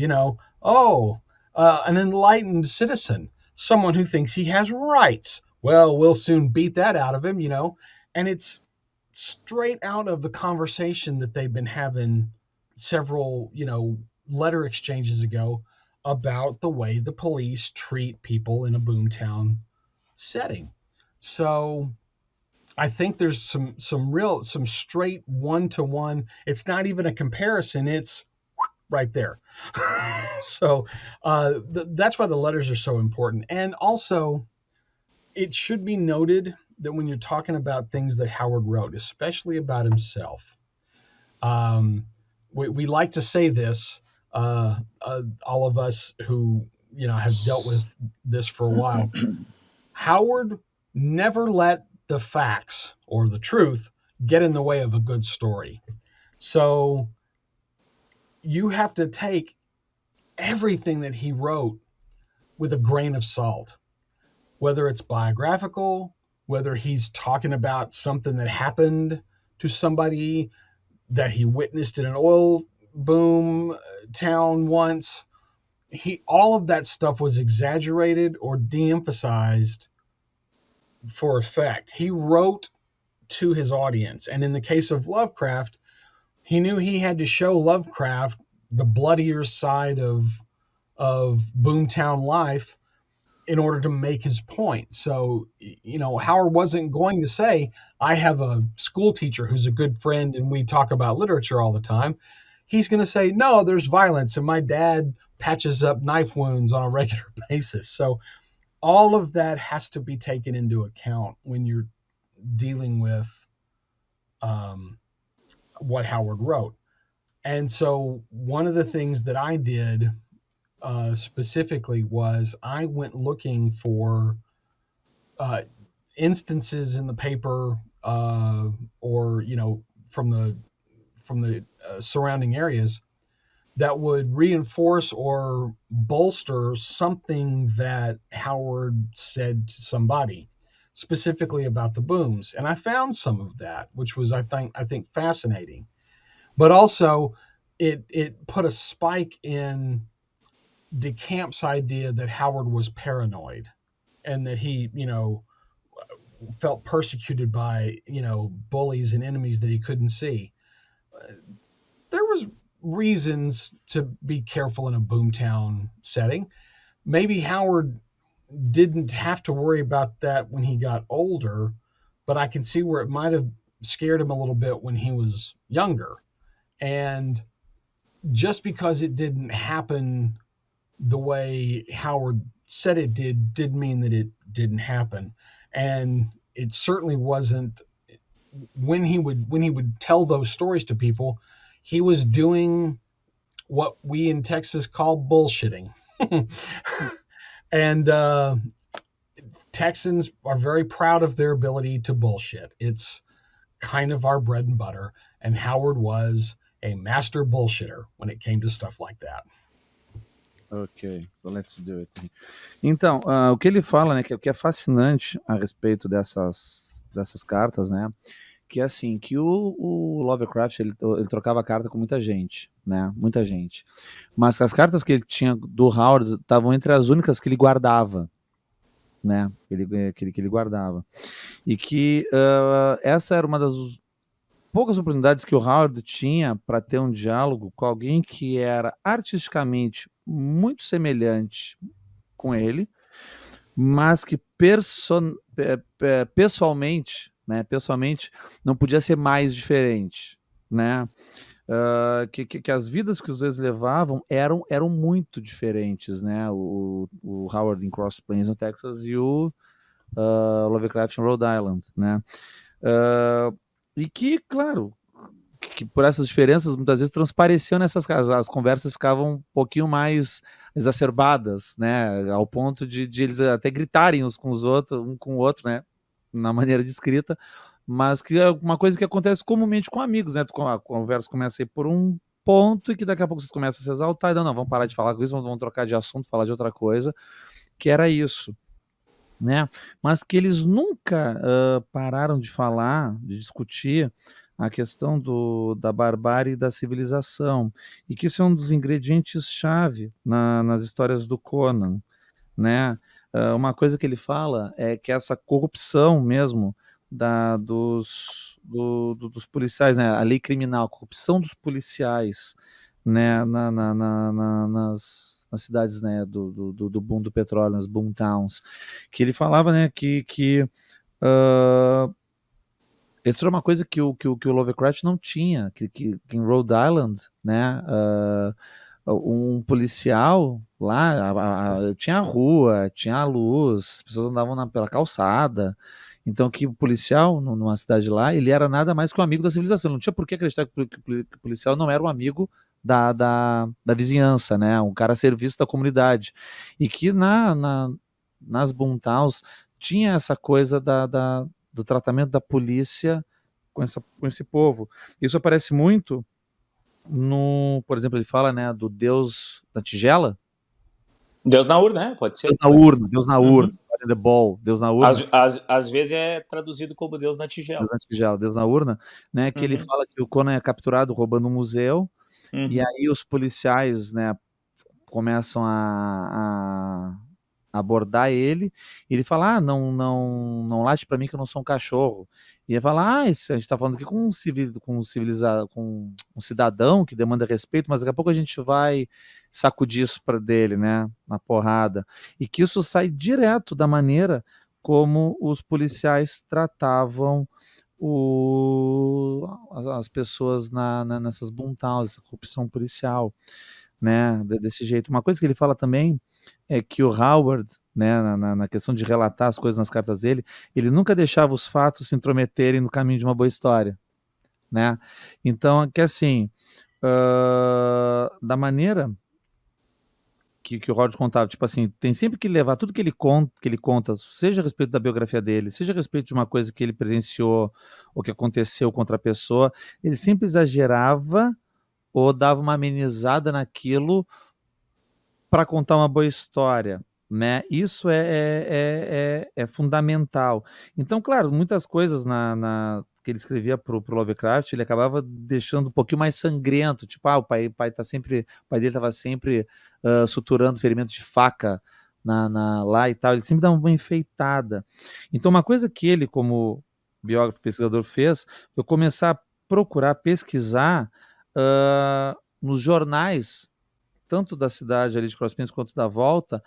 oh, an enlightened citizen, someone who thinks he has rights. Well, we'll soon beat that out of him, And it's straight out of the conversation that they've been having several, letter exchanges ago about the way the police treat people in a boomtown setting. So I think there's some straight one-to-one. It's not even a comparison. It's right there. So that's why the letters are so important. And also, it should be noted that when you're talking about things that Howard wrote, especially about himself, we like to say this, all of us who have dealt with this for a while. Howard never let the facts or the truth get in the way of a good story. So you have to take everything that he wrote with a grain of salt, whether it's biographical, whether he's talking about something that happened to somebody that he witnessed in an oil boom town once. All of that stuff was exaggerated or de-emphasized for effect. He wrote to his audience, and in the case of Lovecraft, he knew he had to show Lovecraft the bloodier side of boomtown life in order to make his point. So, Howard wasn't going to say, I have a school teacher who's a good friend and we talk about literature all the time. He's going to say, no, there's violence and my dad patches up knife wounds on a regular basis. So all of that has to be taken into account when you're dealing with what Howard wrote. And so one of the things that I did specifically was I went looking for instances in the paper or from the surrounding areas that would reinforce or bolster something that Howard said to somebody specifically about the booms, and I found some of that, which was I think fascinating, but also it put a spike in DeCamp's idea that Howard was paranoid and that he, felt persecuted by, bullies and enemies that he couldn't see. There was reasons to be careful in a boomtown setting. Maybe Howard didn't have to worry about that when he got older, but I can see where it might have scared him a little bit when he was younger. And just because it didn't happen the way Howard said it didn't mean that it didn't happen. And it certainly wasn't when he would tell those stories to people, he was doing what we in Texas call bullshitting. And Texans are very proud of their ability to bullshit. It's kind of our bread and butter. And Howard was a master bullshitter when it came to stuff like that. Ok, so let's do it. Então, o que ele fala, né, que o que é fascinante a respeito dessas cartas, né, que é assim, que o Lovecraft, ele trocava carta com muita gente, né, muita gente, mas as cartas que ele tinha do Howard estavam entre as únicas que ele guardava, né, que ele guardava, e que essa era uma das poucas oportunidades que o Howard tinha para ter um diálogo com alguém que era artisticamente muito semelhante com ele, mas que pessoalmente não podia ser mais diferente, né? Que as vidas que os dois levavam eram muito diferentes, né? O Howard em Cross Plains, no Texas, e o Lovecraft em Rhode Island, né? E que, claro, que por essas diferenças muitas vezes transpareciam nessas casas, as conversas ficavam um pouquinho mais exacerbadas, né, ao ponto de eles até gritarem uns com os outros, um com o outro, né, na maneira de escrita, mas que é uma coisa que acontece comumente com amigos, né, a conversa começa a ir por um ponto e que daqui a pouco vocês começam a se exaltar e não, vamos parar de falar com isso, vamos trocar de assunto, falar de outra coisa, que era isso, né, mas que eles nunca pararam de falar, de discutir a questão da barbárie e da civilização, e que isso é um dos ingredientes-chave nas histórias do Conan, né? Uma coisa que ele fala é que essa corrupção mesmo dos policiais, né? A lei criminal, a corrupção dos policiais, né? Nas cidades, né? do boom do petróleo, nas boom towns, que ele falava, né? Que isso era uma coisa que o Lovecraft não tinha, que em Rhode Island, né, um policial lá, tinha a rua, tinha a luz, as pessoas andavam pela calçada, então que o policial, numa cidade lá, ele era nada mais que um amigo da civilização, não tinha por que acreditar que o policial não era um amigo da vizinhança, né, um cara a serviço da comunidade, e que nas boomtowns tinha essa coisa do tratamento da polícia com esse povo. Isso aparece muito Por exemplo, ele fala, né, do Deus da tigela. Deus na urna, né? Pode ser. Deus na urna, Deus na urna, the ball, Deus na urna. Às vezes é traduzido como Deus na tigela. Deus na tigela, Deus na urna, né? Que ele fala que o Conan é capturado roubando um museu, e aí os policiais, né, começam a abordar ele, e ele fala, não late pra mim que eu não sou um cachorro. E ele fala, a gente tá falando aqui com com um cidadão que demanda respeito, mas daqui a pouco a gente vai sacudir isso dele, né, na porrada. E que isso sai direto da maneira como os policiais tratavam as pessoas nessas boomtowns, essa corrupção policial, né, desse jeito. Uma coisa que ele fala também é que o Howard, né, na questão de relatar as coisas nas cartas dele, ele nunca deixava os fatos se intrometerem no caminho de uma boa história, né? Então, que assim, da maneira que o Howard contava, tipo assim, tem sempre que levar tudo que ele conta, seja a respeito da biografia dele, seja a respeito de uma coisa que ele presenciou ou que aconteceu com outra pessoa, ele sempre exagerava ou dava uma amenizada naquilo para contar uma boa história, né? Isso é fundamental. Então, claro, muitas coisas que ele escrevia pro Lovecraft, ele acabava deixando um pouquinho mais sangrento, tipo, o pai dele estava sempre suturando ferimento de faca lá e tal, ele sempre dava uma enfeitada. Então, uma coisa que ele, como biógrafo pesquisador, fez foi começar a procurar pesquisar nos jornais, tanto da cidade ali de Cross Plains quanto da volta,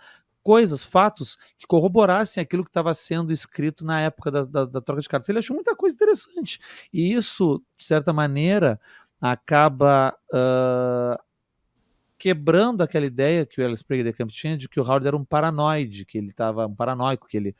fatos que corroborassem aquilo que estava sendo escrito na época da troca de cartas. Ele achou muita coisa interessante. E isso, de certa maneira, acaba quebrando aquela ideia que o Ellis Prager de Camp tinha de que o Howard era um paranoide, que ele estava um paranoico, que ele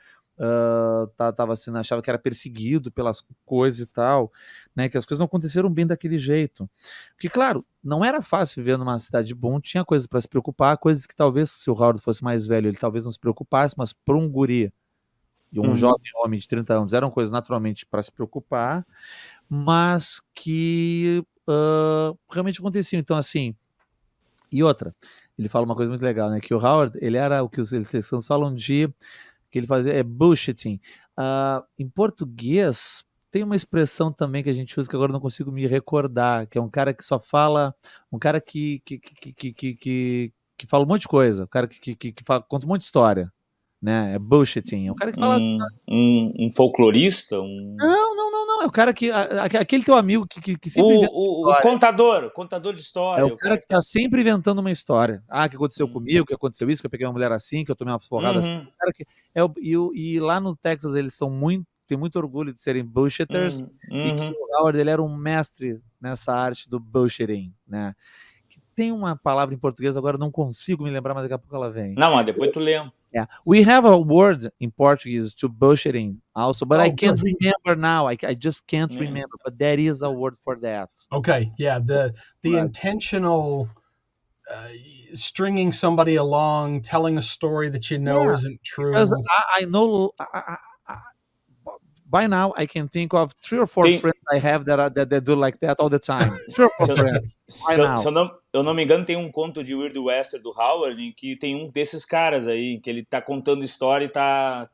achava que era perseguido pelas coisas e tal, né, que as coisas não aconteceram bem daquele jeito. Porque, claro, não era fácil viver numa cidade bom, tinha coisas para se preocupar, coisas que talvez, se o Howard fosse mais velho, ele talvez não se preocupasse, mas para um guri e um jovem homem de 30 anos eram coisas naturalmente para se preocupar, mas que realmente aconteciam. Então, assim, e outra, ele fala uma coisa muito legal, né, que o Howard, ele era o que os eles falam que ele fazia bullshitting. Em português, tem uma expressão também que a gente usa que agora não consigo me recordar, que é um cara que só fala, um cara que fala um monte de coisa, um cara que conta um monte de história, né? É bullshitting. É um cara que fala. Um folclorista? Não. É o cara aquele teu amigo que sempre inventa o contador de história. É o cara que tá sempre inventando uma história. Que aconteceu comigo, que aconteceu isso, que eu peguei uma mulher assim, que eu tomei uma porrada assim. O cara e lá no Texas eles têm muito orgulho de serem bullshitters, e que o Howard, ele era um mestre nessa arte do bullshitting, né? Que tem uma palavra em português, agora não consigo me lembrar, mas daqui a pouco ela vem. Não, mas depois tu lembra. Yeah. We have a word in Portuguese to bullshitting also, but I can't remember now. I just can't remember, but there is a word for that. Okay, yeah, the intentional stringing somebody along, telling a story that you know isn't true. Because I know by now I can think of 3 or 4 friends I have that do like that all the time. 3 or 4 friends. Se eu não me engano, tem um conto de Weird Western do Howard em que tem um desses caras aí, que ele tá contando história e tá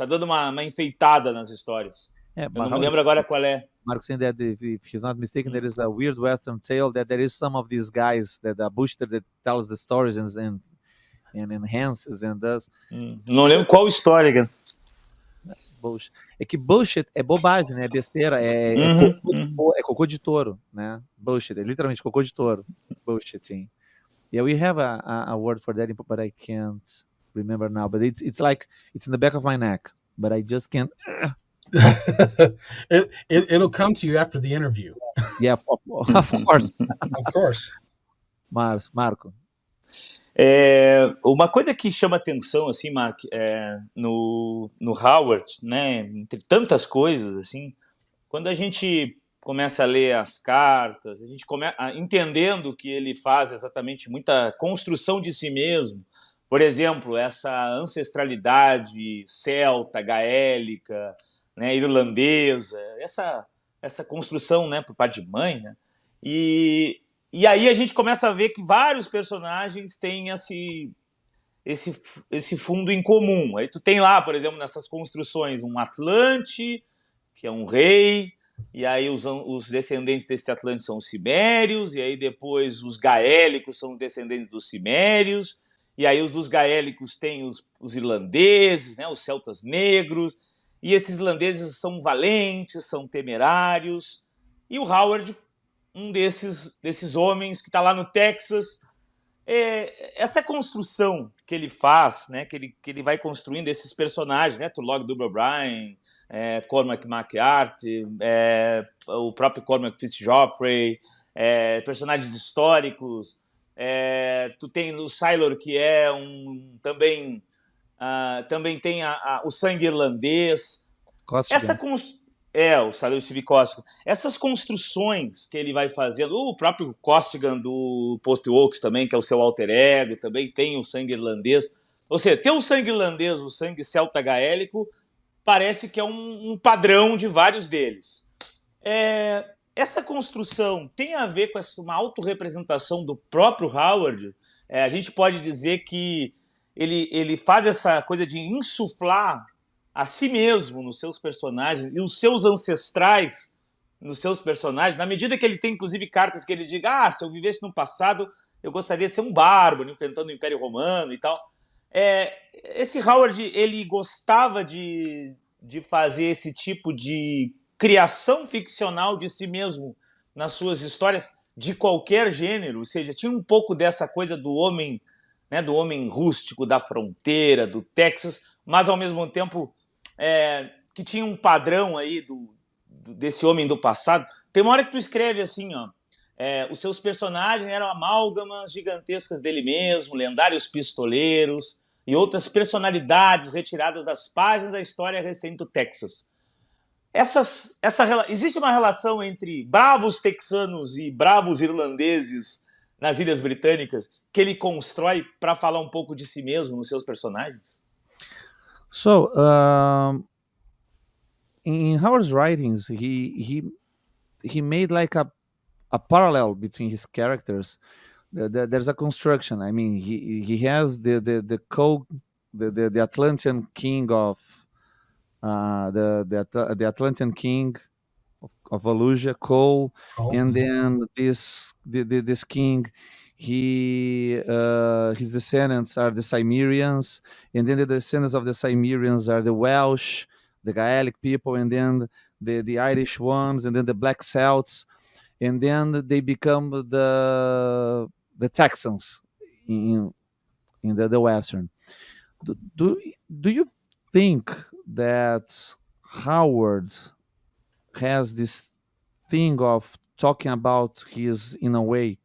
dando uma enfeitada nas histórias. Eu não me lembro agora qual é. Mark saying that if he's not mistaken, there is a Weird Western tale that there is some of these guys that are bullshitter that tells the stories and enhances and does. Não lembro qual história, cara. Bullshit. É que bullshit é bobagem, né? É besteira, é cocô de touro, né? Bullshit, é literalmente cocô de touro. Bullshitting. Yeah, we have a word for that, but I can't remember now. But it's like it's in the back of my neck, but I just can't. It'll come to you after the interview. Yeah, of course. Of course. Marco. Uma coisa que chama atenção, assim, Mark, no Howard, né, entre tantas coisas, assim, quando a gente começa a ler as cartas, a gente começa entendendo que ele faz exatamente muita construção de si mesmo. Por exemplo, essa ancestralidade celta, gaélica, né, irlandesa, essa construção, né, por parte de mãe, né, e E aí a gente começa a ver que vários personagens têm esse fundo em comum. Aí tu tem lá, por exemplo, nessas construções, um Atlante, que é um rei, e aí os descendentes desse Atlante são os Cimérios, e aí depois os Gaélicos são os descendentes dos Cimérios, e aí os dos Gaélicos têm os irlandeses, né, os celtas negros, e esses irlandeses são valentes, são temerários, e o Howard, um desses homens que está lá no Texas, essa construção que ele faz, né, que ele vai construindo esses personagens, né, Tulloch Dubber Bryan, Cormac McCarthy, o próprio Cormac Fitzgeoffrey, personagens históricos. Tu tem o Sailor, que é também tem o sangue irlandês. Costigan. O Sailor Steve Costigan. Essas construções que ele vai fazendo, o próprio Costigan do Post Oaks também, que é o seu alter ego, também tem o sangue irlandês. Ou seja, ter o sangue irlandês, o sangue celta gaélico, parece que é um padrão de vários deles. Essa construção tem a ver com uma autorrepresentação do próprio Howard. A gente pode dizer que ele faz essa coisa de insuflar a si mesmo nos seus personagens e os seus ancestrais nos seus personagens, na medida que ele tem, inclusive, cartas que ele diga: se eu vivesse no passado, eu gostaria de ser um bárbaro, enfrentando o Império Romano e tal. Esse Howard, ele gostava de fazer esse tipo de criação ficcional de si mesmo nas suas histórias, de qualquer gênero, ou seja, tinha um pouco dessa coisa do homem, né, do homem rústico da fronteira, do Texas, mas ao mesmo tempo que tinha um padrão aí desse homem do passado. Tem uma hora que tu escreve assim, os seus personagens eram amálgamas gigantescas dele mesmo, lendários pistoleiros e outras personalidades retiradas das páginas da história recente do Texas. Existe uma relação entre bravos texanos e bravos irlandeses nas Ilhas Britânicas que ele constrói para falar um pouco de si mesmo nos seus personagens? So, in Howard's writings, he made like a parallel between his characters. There's a construction. I mean, he has the Atlantean king of the Atlantean king of Volusia, Cole, and then this king. His descendants are the Cimmerians, and then the descendants of the Cimmerians are the Welsh, the Gaelic people, and then the Irish ones, and then the Black Celts, and then they become the Texans in the Western. Do you think that Howard has this thing of talking about his, in a way,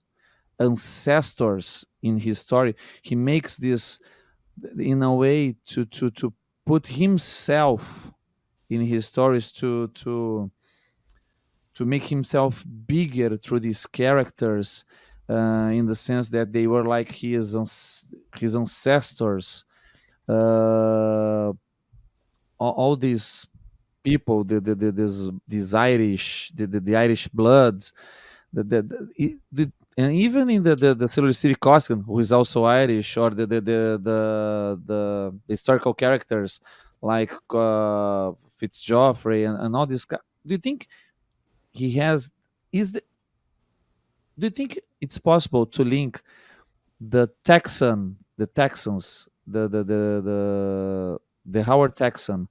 ancestors in his story? He makes this in a way to put himself in his stories, to make himself bigger through these characters, in the sense that they were like his ancestors, all these people, this Irish, the Irish blood, and even in the Sailor Steve Costigan, who is also Irish, or the historical characters like Fitzgeoffrey and all this. Do you think he has? Do you think it's possible to link the Texans, the Howard Texan,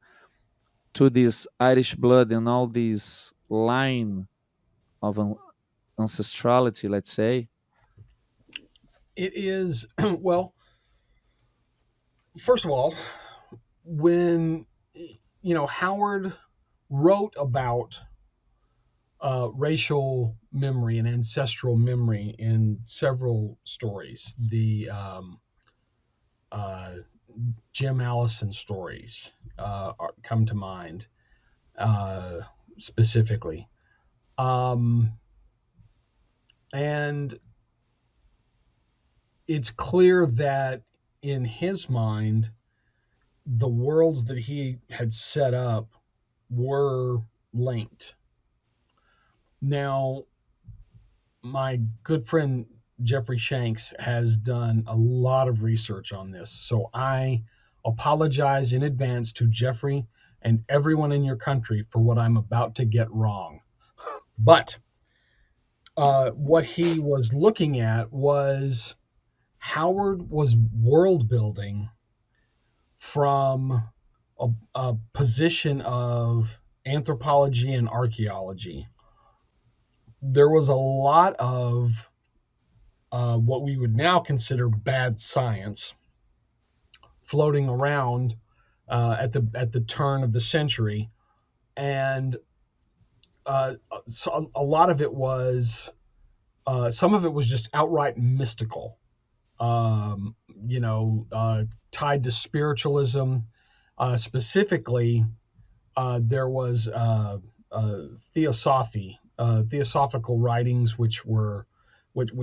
to this Irish blood and all these line of ancestrality, let's say? It is, well, first of all, when Howard wrote about racial memory and ancestral memory in several stories, the Jim Allison stories come to mind specifically. And it's clear that in his mind, the worlds that he had set up were linked. Now, my good friend Jeffrey Shanks has done a lot of research on this. So I apologize in advance to Jeffrey and everyone in your country for what I'm about to get wrong. But what he was looking at was Howard was world building from a position of anthropology and archaeology. There was a lot of what we would now consider bad science floating around at the turn of the century, and so a lot of it was some of it was just outright mystical, um, tied to spiritualism. Specifically, there was theosophical writings, which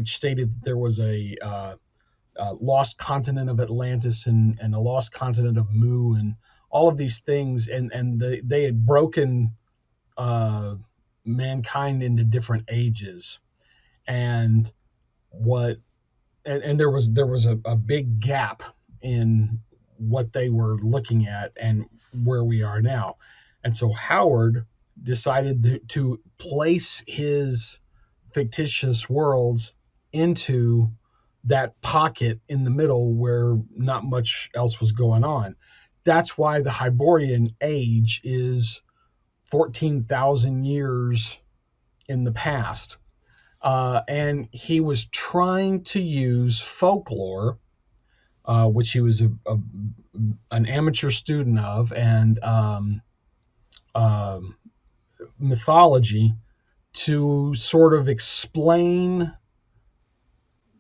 stated that there was a lost continent of Atlantis and a lost continent of Mu and all of these things, and they had broken uh, mankind into different ages, and what and there was a big gap in what they were looking at and where we are now. And so Howard decided to place his fictitious worlds into that pocket in the middle where not much else was going on. That's why the Hyborian age is 14,000 years in the past. And he was trying to use folklore, which he was an amateur student of, and um, mythology to sort of explain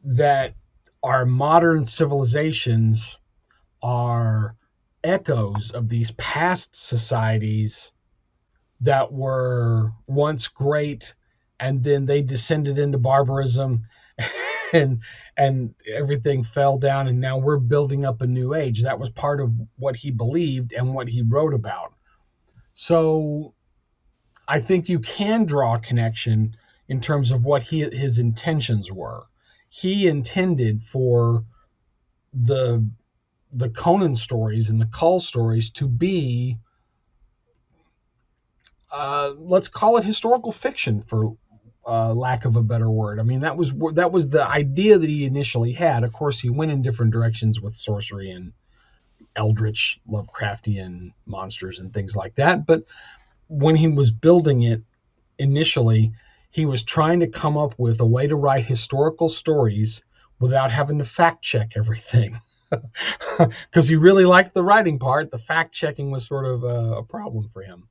that our modern civilizations are echoes of these past societies that were once great, and then they descended into barbarism and everything fell down, and now we're building up a new age. That was part of what he believed and what he wrote about. So I think you can draw a connection in terms of what his intentions were. He intended for the Conan stories and the Cull stories to be, let's call it historical fiction, for lack of a better word. I mean, that was the idea that he initially had. Of course, he went in different directions with sorcery and eldritch Lovecraftian monsters and things like that. But when he was building it initially, he was trying to come up with a way to write historical stories without having to fact check everything. Because he really liked the writing part. The fact checking was sort of a problem for him.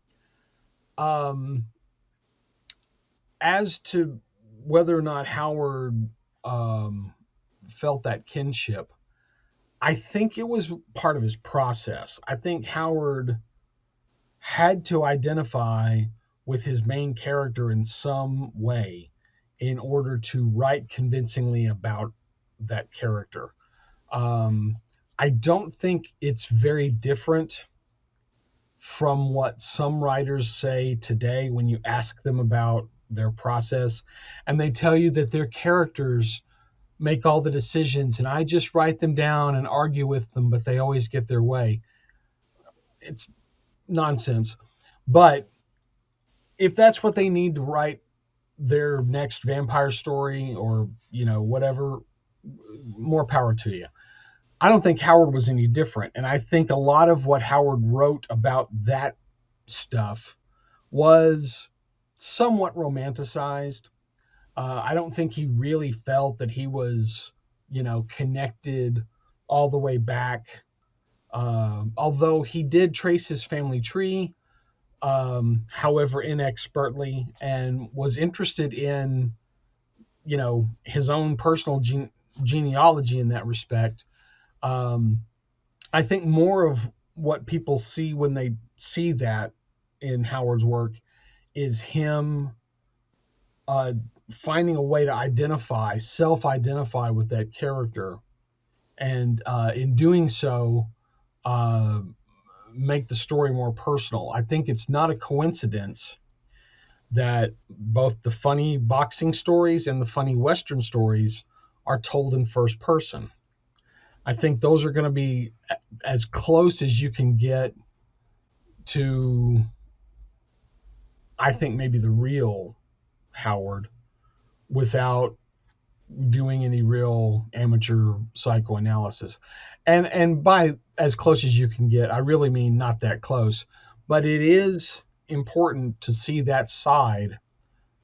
As to whether or not Howard felt that kinship, I think it was part of his process. I think Howard had to identify with his main character in some way in order to write convincingly about that character. I don't think it's very different from what some writers say today when you ask them about their process, and they tell you that their characters make all the decisions and I just write them down and argue with them, but they always get their way. It's nonsense. But if that's what they need to write their next vampire story or, whatever, more power to you. I don't think Howard was any different. And I think a lot of what Howard wrote about that stuff was somewhat romanticized. I don't think he really felt that he was, connected all the way back. Although he did trace his family tree, however inexpertly, and was interested in, his own personal genealogy in that respect. I think more of what people see when they see that in Howard's work is him finding a way to self-identify with that character, and in doing so, uh, make the story more personal. I think it's not a coincidence that both the funny boxing stories and the funny Western stories are told in first person. I think those are going to be as close as you can get to, I think, maybe the real Howard without doing any real amateur psychoanalysis. And by as close as you can get, I really mean not that close, but it is important to see that side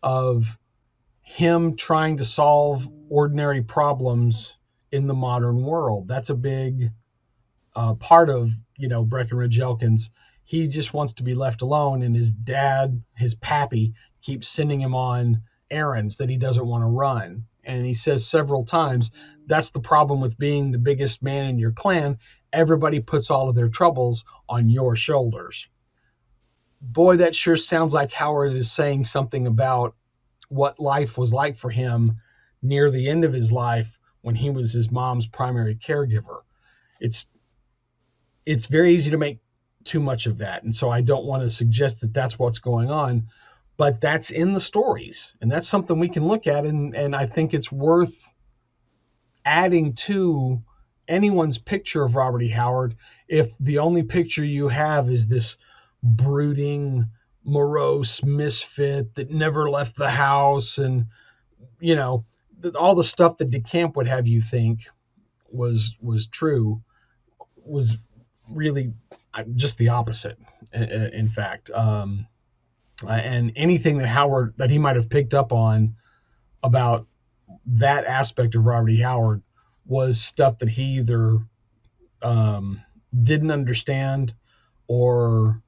of him trying to solve ordinary problems in the modern world. That's a big part of, Breckenridge Elkins. He just wants to be left alone, and his dad, his pappy, keeps sending him on errands that he doesn't want to run. And he says several times, that's the problem with being the biggest man in your clan. Everybody puts all of their troubles on your shoulders. Boy, that sure sounds like Howard is saying something about what life was like for him near the end of his life when he was his mom's primary caregiver. It's very easy to make too much of that. And so I don't want to suggest that that's what's going on, but that's in the stories. And that's something we can look at. And I think it's worth adding to anyone's picture of Robert E. Howard if the only picture you have is this brooding, morose misfit that never left the house. And, all the stuff that DeCamp would have you think was true was really just the opposite, in fact. And anything that he might have picked up on about that aspect of Robert E. Howard was stuff that he either didn't understand or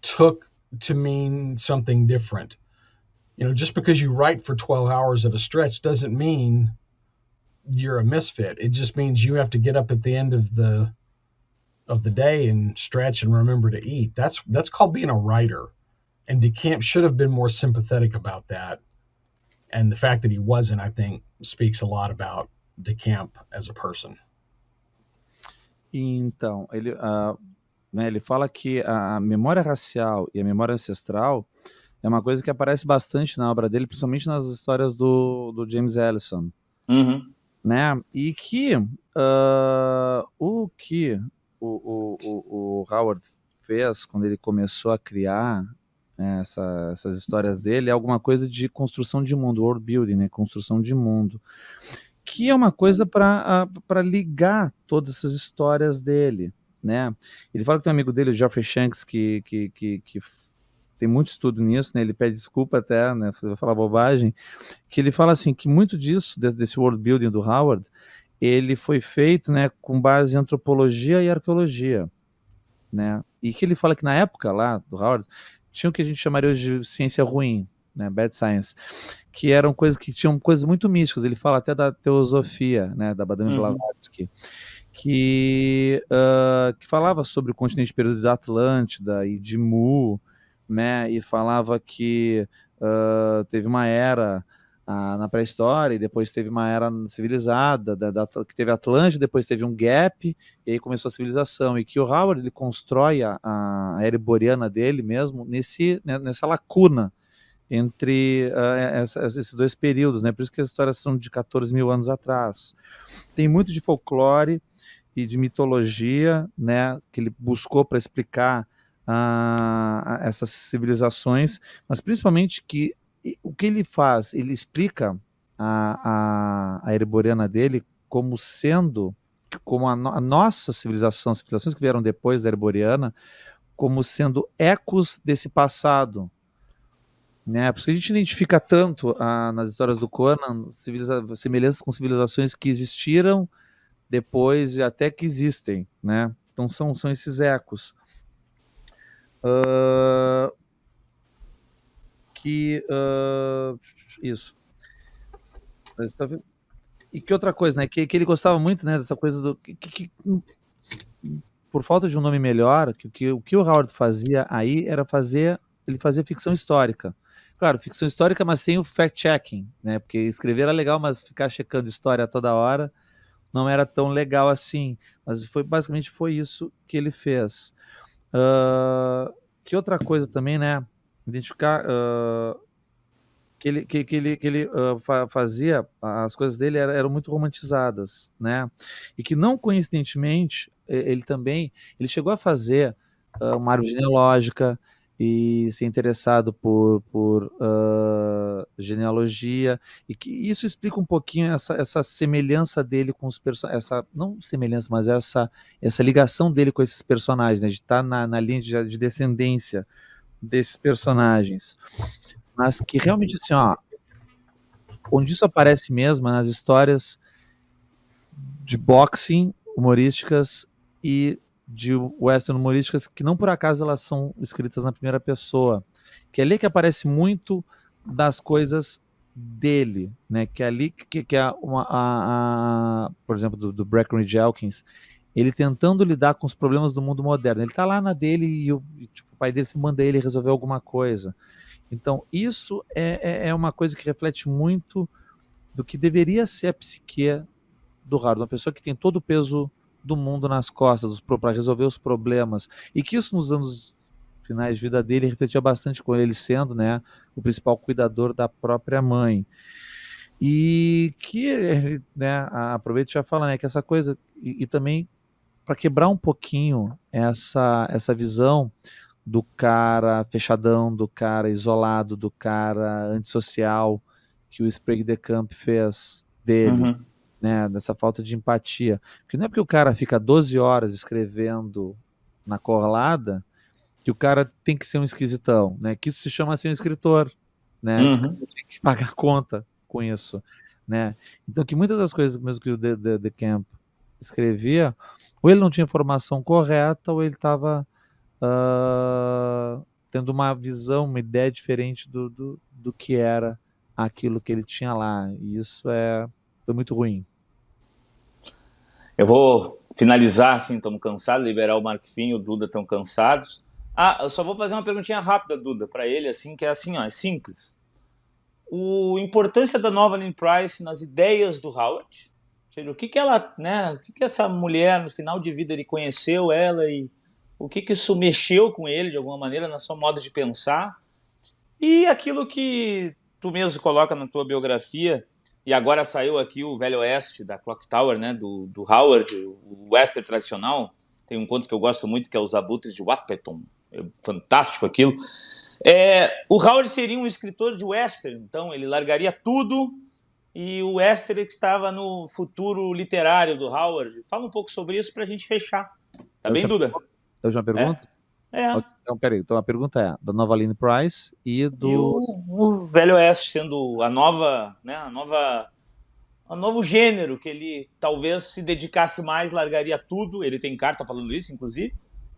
took to mean something different. Just because you write for 12 hours at a stretch doesn't mean you're a misfit. It just means you have to get up at the end of the day and stretch and remember to eat. That's called being a writer. And DeCamp should have been more sympathetic about that. And the fact that he wasn't, I think, speaks a lot about DeCamp as a person. Então, ele fala que a memória racial e a memória ancestral é uma coisa que aparece bastante na obra dele, principalmente nas histórias do James Ellison. Uhum. Né? E que o que o Howard fez quando ele começou a criar essas histórias dele é alguma coisa de construção de mundo, world building, né? Construção de mundo, que é uma coisa para ligar todas essas histórias dele, né? Ele fala que tem um amigo dele, o Geoffrey Shanks, que tem muito estudo nisso, né? Ele pede desculpa até, né? Vou falar bobagem, que ele fala assim que muito disso desse world building do Howard, ele foi feito, né, com base em antropologia e arqueologia, né? E que ele fala que na época lá do Howard tinha o que a gente chamaria hoje de ciência ruim, né, bad science, que eram coisas que tinham coisas muito místicas. Ele fala até da teosofia, né, da Madame Blavatsky, que falava sobre o continente perdido da Atlântida e de Mu, né, e falava que teve uma era na pré-história, e depois teve uma era civilizada, que teve Atlântida, depois teve um gap, e aí começou a civilização, e que o Howard ele constrói a era boreana dele mesmo nessa lacuna entre esses dois períodos, né? Por isso que as histórias são de 14 mil anos atrás. Tem muito de folclore e de mitologia, né, que ele buscou para explicar essas civilizações, mas principalmente que o que ele faz, ele explica a era boreana dele como sendo, como a nossa civilizações que vieram depois da era boreana, como sendo ecos desse passado, né? Por isso que a gente identifica tanto nas histórias do Conan semelhanças com civilizações que existiram depois e até que existem, né? Então são esses ecos. Isso. E que outra coisa, né? Que ele gostava muito, né? Dessa coisa do por falta de um nome melhor, o que o Howard fazia aí era ele fazia ficção histórica. Claro, ficção histórica, mas sem o fact-checking, né? Porque escrever era legal, mas ficar checando história toda hora não era tão legal assim. Mas basicamente foi isso que ele fez. Que outra coisa também, né? identificar que ele fazia, as coisas dele eram muito romantizadas, né? E que não coincidentemente ele chegou a fazer uma árvore genealógica e ser interessado por genealogia, e que isso explica um pouquinho essa semelhança dele com os personagens, não semelhança, mas essa ligação dele com esses personagens, né? De estar na linha de descendência desses personagens, mas que realmente, assim, ó, onde isso aparece mesmo é nas histórias de boxing humorísticas e de western humorísticas, que não por acaso elas são escritas na primeira pessoa, que é ali que aparece muito das coisas dele, né? Que é ali que é por exemplo, do Breckinridge Elkins, ele tentando lidar com os problemas do mundo moderno. Ele tá lá na dele e tipo, o pai dele se manda ele resolver alguma coisa. Então, isso é uma coisa que reflete muito do que deveria ser a psique do Howard, uma pessoa que tem todo o peso do mundo nas costas para resolver os problemas, e que isso nos anos finais de vida dele refletia bastante com ele sendo, né, o principal cuidador da própria mãe. E que ele, né, aproveito e já fala, né, que essa coisa, e também para quebrar um pouquinho essa visão do cara fechadão, do cara isolado, do cara antissocial que o Sprague de Camp fez dele, né, dessa falta de empatia. Porque não é porque o cara fica 12 horas escrevendo na corlada que o cara tem que ser um esquisitão, né? Que isso se chama ser um escritor, né? Você tem que pagar conta com isso, né? Então, que muitas das coisas mesmo que o de Camp escrevia, ou ele não tinha formação correta, ou ele estava tendo uma visão, uma ideia diferente do que era aquilo que ele tinha lá. E isso foi muito ruim. Eu vou finalizar, assim, estamos cansados, liberar o Mark Finn e o Duda estão cansados. Eu só vou fazer uma perguntinha rápida, Duda, para ele, assim, que é assim, ó, é simples. A importância da nova Lynn Price nas ideias do Howard, ou seja, o que ela, né, o que essa mulher, no final de vida, ele conheceu ela e o que isso mexeu com ele, de alguma maneira, na sua modo de pensar, e aquilo que tu mesmo coloca na tua biografia, e agora saiu aqui o Velho Oeste, da Clock Tower, né, do Howard, o western tradicional. Tem um conto que eu gosto muito, que é Os Abutres de Wappleton. É fantástico aquilo. O Howard seria um escritor de western, então ele largaria tudo, e o western que estava no futuro literário do Howard. Fala um pouco sobre isso para a gente fechar. Tá bem, Duda? Eu já pergunto? Então, peraí. Então a pergunta é da nova Lynn Price e do... E o Velho Oeste sendo a nova, né, o novo gênero que ele talvez se dedicasse mais, largaria tudo. Ele tem carta falando isso, inclusive,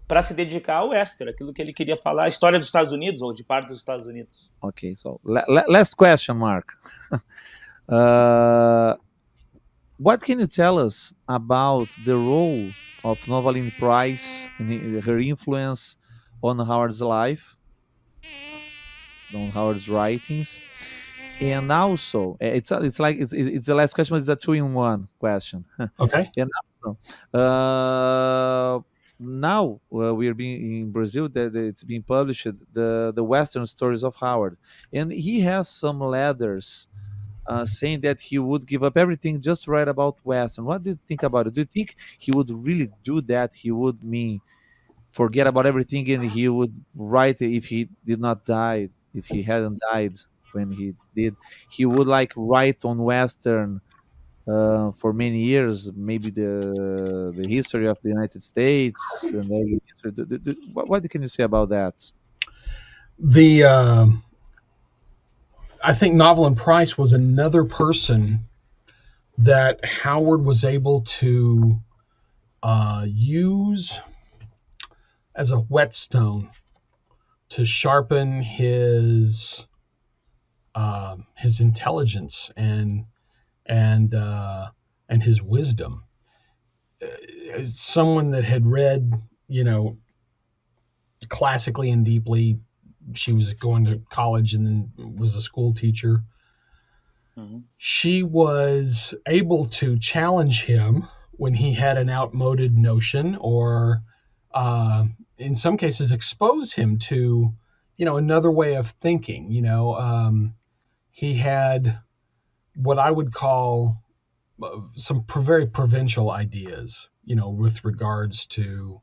para se dedicar ao western, aquilo que ele queria falar, a história dos Estados Unidos, ou de parte dos Estados Unidos. Ok, so last question, Mark. What can you tell us about the role of Nova Lynn Price and her influence on Howard's life, on Howard's writings? And also, it's the last question, but it's a 2-in-1 question. Okay. And also, now we are being in Brazil. It's being published, the Western Stories of Howard, and he has some letters saying that he would give up everything just to write about Western. What do you think about it? Do you think he would really do that? He would forget about everything and he would write, if he did not die, if he hadn't died when he did, he would write on Western for many years, maybe the history of the United States and the history. What can you say about that? I think Novelyn Price was another person that Howard was able to use as a whetstone to sharpen his intelligence and his wisdom. As someone that had read, classically and deeply, she was going to college and then was a school teacher. Mm-hmm. She was able to challenge him when he had an outmoded notion, or in some cases expose him to another way of thinking. He had what I would call some very provincial ideas, with regards to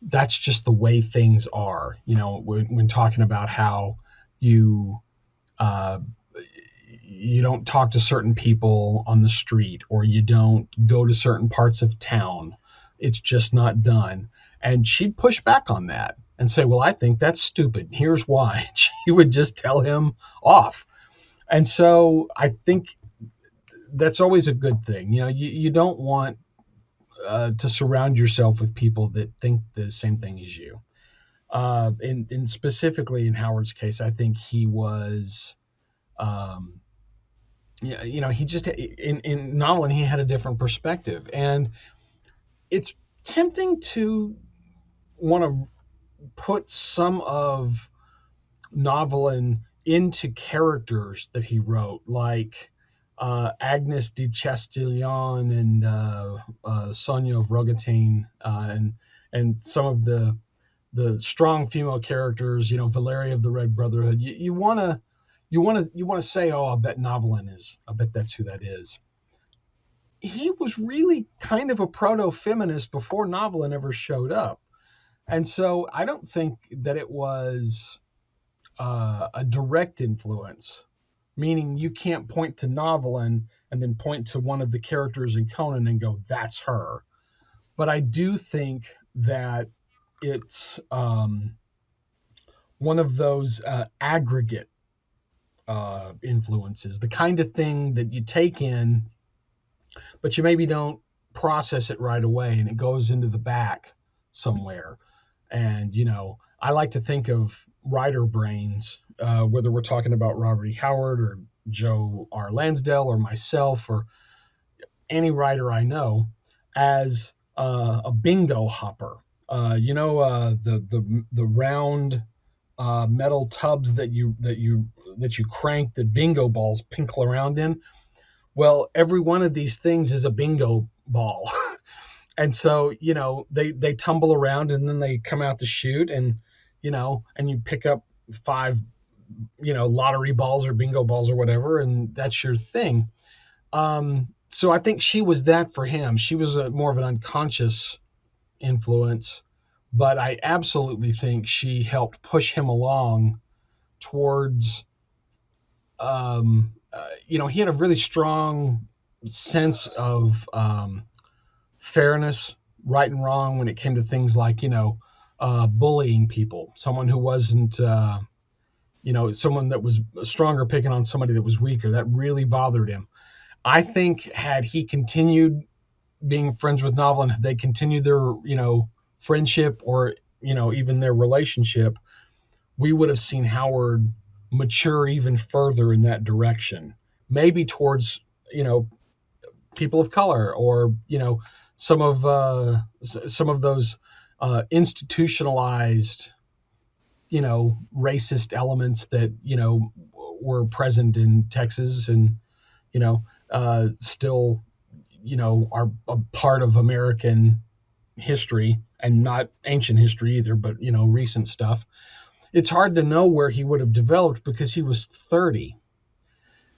that's just the way things are. When talking about how you you don't talk to certain people on the street, or you don't go to certain parts of town. It's just not done. And she'd push back on that and say, well, I think that's stupid. Here's why. She would just tell him off. And so I think that's always a good thing. You don't want to surround yourself with people that think the same thing as you. In specifically in Howard's case, I think he was, he just in Novelin, he had a different perspective, and it's tempting to want to put some of Novelin into characters that he wrote, like Agnes de Chastillon and Sonia of Rogatine, and some of the strong female characters, Valeria of the Red Brotherhood. You want to say, oh, I bet that's who that is. He was really kind of a proto-feminist before Novelin ever showed up. And so I don't think that it was a direct influence, meaning you can't point to Novelin and then point to one of the characters in Conan and go, that's her. But I do think that it's one of those aggregate influences, the kind of thing that you take in, but you maybe don't process it right away, and it goes into the back somewhere. And, I like to think of writer brains, whether we're talking about Robert E. Howard or Joe R. Lansdale or myself or any writer I know, as a bingo hopper. The round metal tubs that you crank the bingo balls pinkle around in. Well, every one of these things is a bingo ball. And so, they tumble around, and then they come out the chute, and you pick up 5, lottery balls or bingo balls or whatever, and that's your thing. So I think she was that for him. She was more of an unconscious influence, but I absolutely think she helped push him along towards, he had a really strong sense of fairness, right and wrong, when it came to things like, bullying people, someone who wasn't, someone that was stronger picking on somebody that was weaker. That really bothered him. I think had he continued being friends with Novelin, had they continued their, friendship or, even their relationship, we would have seen Howard mature even further in that direction, maybe towards, people of color, or, some of those institutionalized, racist elements that, were present in Texas and, still, are a part of American history, and not ancient history either, but, recent stuff. It's hard to know where he would have developed because he was 30.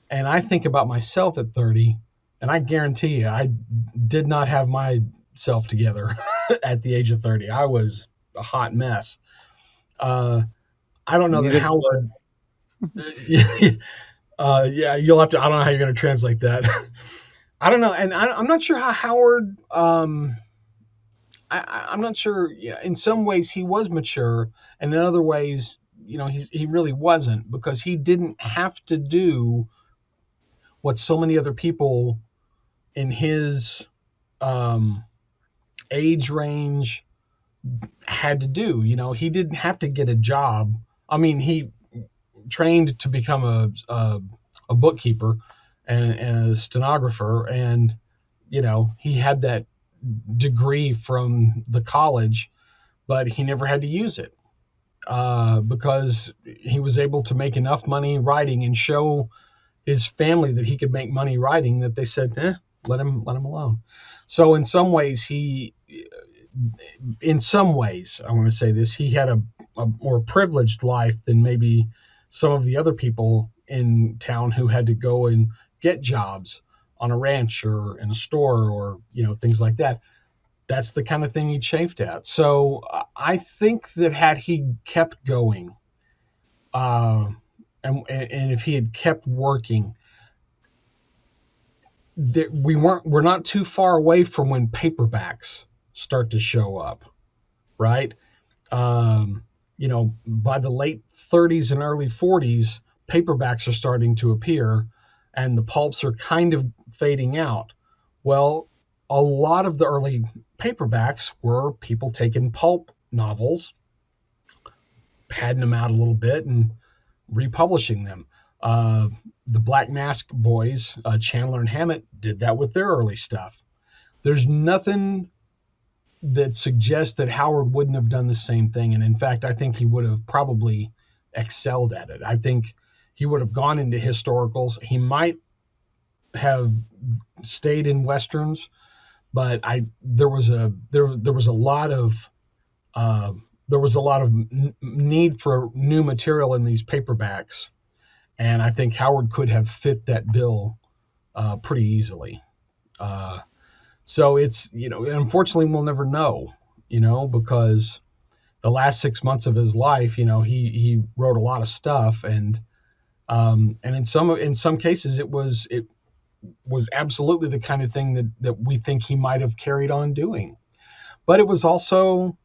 And I think about myself at 30, and I guarantee you, I did not have myself together at the age of 30. I was a hot mess. I don't know that Howard. Yeah, you'll have to. I don't know how you're going to translate that. I don't know, and I'm not sure how Howard. I'm not sure. Yeah, in some ways he was mature, and in other ways, he really wasn't, because he didn't have to do what so many other people in his age range had to do. He didn't have to get a job. I mean, he trained to become a bookkeeper and a stenographer, and he had that degree from the college, but he never had to use it because he was able to make enough money writing and show his family that he could make money writing, that they said, let him alone. So in some ways, he in some ways, I want to say this, he had a more privileged life than maybe some of the other people in town who had to go and get jobs on a ranch or in a store or, things like that. That's the kind of thing he chafed at. So I think that had he kept going, and if he had kept working, that we're not too far away from when paperbacks start to show up, right? By the late 30s and early 40s, paperbacks are starting to appear, and the pulps are kind of fading out. Well, a lot of the early paperbacks were people taking pulp novels, padding them out a little bit, and republishing them. The Black Mask boys, Chandler and Hammett, did that with their early stuff. There's nothing that suggests that Howard wouldn't have done the same thing. And in fact, I think he would have probably excelled at it. I think he would have gone into historicals. He might have stayed in Westerns, but there was a lot of need for new material in these paperbacks. And I think Howard could have fit that bill pretty easily. So it's, unfortunately we'll never know, because the last 6 months of his life, he wrote a lot of stuff, and in some cases it was absolutely the kind of thing that we think he might have carried on doing. But it was also